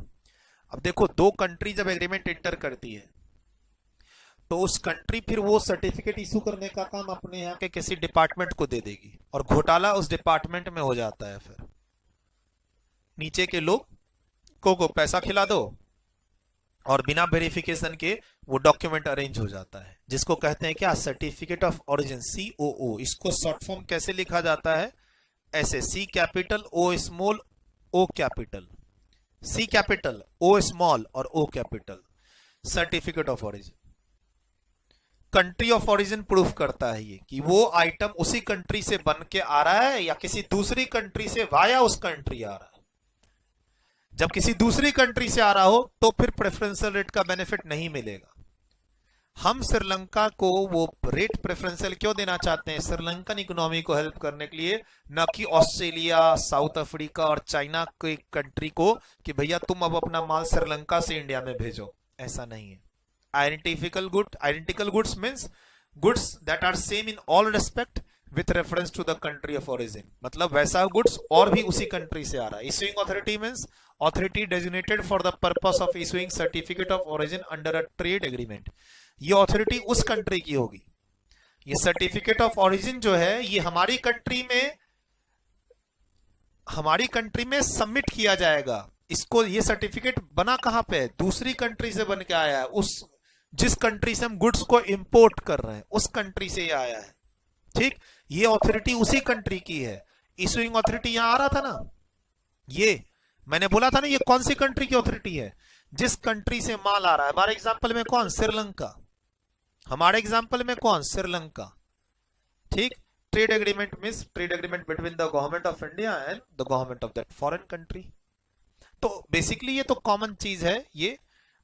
अब देखो, दो कंट्री जब एग्रीमेंट इंटर करती है तो उस कंट्री फिर वो सर्टिफिकेट इशू करने का काम अपने यहाँ के किसी डिपार्टमेंट को दे देगी और घोटाला उस डिपार्टमेंट में हो जाता है। फिर नीचे के लोग को पैसा खिला दो और बिना वेरिफिकेशन के वो डॉक्यूमेंट अरेंज हो जाता है, जिसको कहते हैं क्या, सर्टिफिकेट ऑफ ओरिजिन, COO। इसको शॉर्ट फॉर्म कैसे लिखा जाता है, ऐसे C capital O small O capital, C capital O small और O capital. Certificate of origin country of origin proof करता है ये कि वो आइटम उसी कंट्री से बन के आ रहा है या किसी दूसरी कंट्री से वाया उस कंट्री आ रहा है। जब किसी दूसरी कंट्री से आ रहा हो तो फिर प्रेफरेंशियल रेट का बेनिफिट नहीं मिलेगा। हम श्रीलंका को वो रेट प्रेफरेंशियल क्यों देना चाहते हैं, श्रीलंकन इकोनॉमी को हेल्प करने के लिए, न कि ऑस्ट्रेलिया, साउथ अफ्रीका और चाइना के कंट्री को कि भैया तुम अब अपना माल श्रीलंका से इंडिया में भेजो। ऐसा नहीं है। Identical goods means goods that are same in all respect with reference to the country of origin, मतलब वैसा गुड्स और भी उसी कंट्री से आ रहा है। Issuing authority means authority designated for the purpose of issuing certificate of origin under a trade agreement. ये authority उस कंट्री की होगी। ये सर्टिफिकेट ऑफ ओरिजिन जो है ये हमारी कंट्री में सबमिट किया जाएगा। इसको, ये सर्टिफिकेट बना कहां पे है, दूसरी कंट्री से बन के आया है। उस जिस कंट्री से हम गुड्स को इंपोर्ट कर रहे हैं उस कंट्री से ये आया है। ठीक, ये अथॉरिटी उसी कंट्री की है। इशूइंग अथॉरिटी यहां आ रहा था ना, ये मैंने बोला था ना, ये कौन सी कंट्री की अथॉरिटी है, जिस कंट्री से माल आ रहा है। हमारे एग्जांपल में कौन, श्रीलंका। हमारे एग्जांपल में कौन, श्रीलंका। ठीक, trade agreement means trade agreement between the government of India and the government of that foreign country. तो बेसिकली ये तो कॉमन चीज है, ये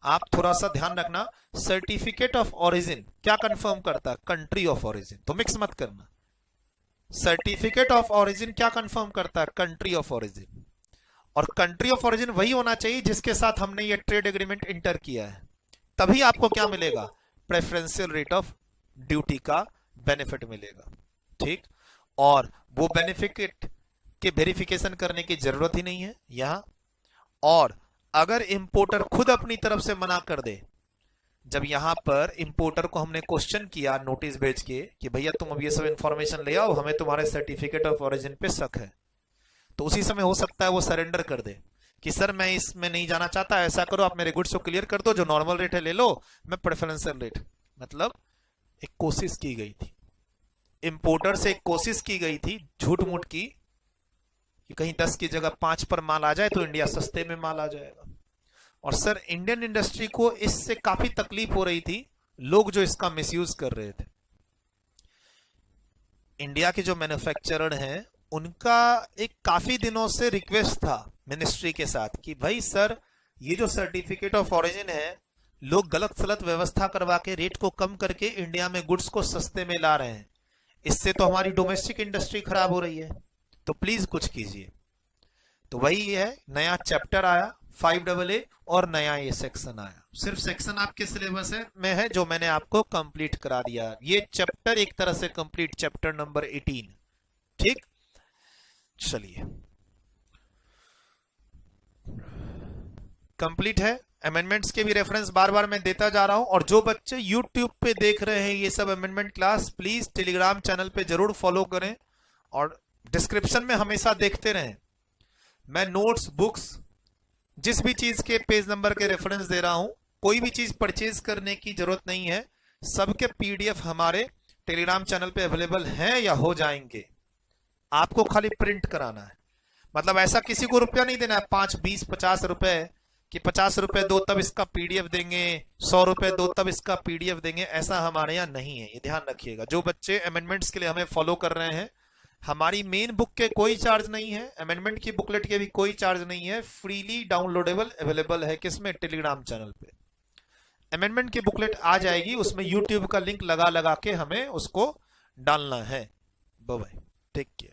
आप थोड़ा सा ध्यान रखना। सर्टिफिकेट ऑफ ओरिजिन क्या कंफर्म करता है, कंट्री ऑफ ओरिजिन, तो मिक्स मत करना। सर्टिफिकेट ऑफ ओरिजिन क्या कंफर्म करता है, कंट्री ऑफ ओरिजिन। और कंट्री ऑफ ओरिजिन वही होना चाहिए जिसके साथ हमने ये ट्रेड एग्रीमेंट इंटर किया है, तभी आपको क्या मिलेगा, प्रेफरेंशियल रेट ऑफ ड्यूटी का बेनिफिट मिलेगा। ठीक, और वो बेनिफिट के वेरिफिकेशन करने की जरूरत ही नहीं है यहां। और अगर इंपोर्टर खुद अपनी तरफ से मना कर दे, जब यहां पर इंपोर्टर को हमने क्वेश्चन किया नोटिस भेज के कि भैया तुम अब ये सब इंफॉर्मेशन ले आओ, हमें तुम्हारे सर्टिफिकेट ऑफ ओरिजिन पे शक है, तो उसी समय हो सकता है वो सरेंडर कर दे कि सर मैं इसमें नहीं जाना चाहता, ऐसा करो आप मेरे गुड्स को क्लियर कर दो, जो नॉर्मल रेट है ले लो, मैं प्रेफरेंशियल रेट। मतलब एक कोशिश की गई थी, इंपोर्टर से एक कोशिश की गई थी झूठ मूठ की कि कहीं 10 की जगह 5 पर माल आ जाए तो इंडिया सस्ते में माल आ जाएगा। और सर इंडियन इंडस्ट्री को इससे काफी तकलीफ हो रही थी, लोग जो इसका मिसयूज कर रहे थे। इंडिया के जो मैन्युफैक्चरर हैं उनका एक काफी दिनों से रिक्वेस्ट था मिनिस्ट्री के साथ कि भाई सर ये जो सर्टिफिकेट ऑफ ओरिजिन है, लोग गलत सलत व्यवस्था करवा के रेट को कम करके इंडिया में गुड्स को सस्ते में ला रहे हैं, इससे तो हमारी डोमेस्टिक इंडस्ट्री खराब हो रही है, तो प्लीज कुछ कीजिए। तो वही है, नया चैप्टर आया 5AA और नया ये सेक्शन आया। सिर्फ सेक्शन आपके सिलेबस में है जो मैंने आपको कंप्लीट करा दिया। ये चैप्टर एक तरह से कंप्लीट, चैप्टर नंबर 18। ठीक, चलिए कंप्लीट है। अमेंडमेंट्स के भी रेफरेंस बार बार मैं देता जा रहा हूं। और जो बच्चे यूट्यूब पे देख रहे हैं ये सब amendment class, please Telegram channel पे जरूर फॉलो करें और डिस्क्रिप्शन में हमेशा देखते रहें। मैं नोट्स, बुक्स, जिस भी चीज के पेज नंबर के रेफरेंस दे रहा हूं, कोई भी चीज परचेज करने की जरूरत नहीं है। सबके पीडीएफ हमारे टेलीग्राम चैनल पे अवेलेबल हैं या हो जाएंगे। आपको खाली प्रिंट कराना है। मतलब ऐसा किसी को रुपया नहीं देना है 5, 20, 50 रुपए कि 50 रुपए दो तब इसका पीडीएफ देंगे, 100 रुपए दो तब इसका पीडीएफ देंगे। ऐसा हमारे यहाँ नहीं है, ये ध्यान रखिएगा। जो बच्चे अमेंडमेंट्स के लिए हमें फॉलो कर रहे हैं, हमारी मेन बुक के कोई चार्ज नहीं है, अमेंडमेंट की बुकलेट के भी कोई चार्ज नहीं है, फ्रीली डाउनलोडेबल अवेलेबल है। किसमें? टेलीग्राम चैनल पे। अमेंडमेंट की बुकलेट आ जाएगी, उसमें यूट्यूब का लिंक लगा लगा के हमें उसको डालना है। Bye bye, take care.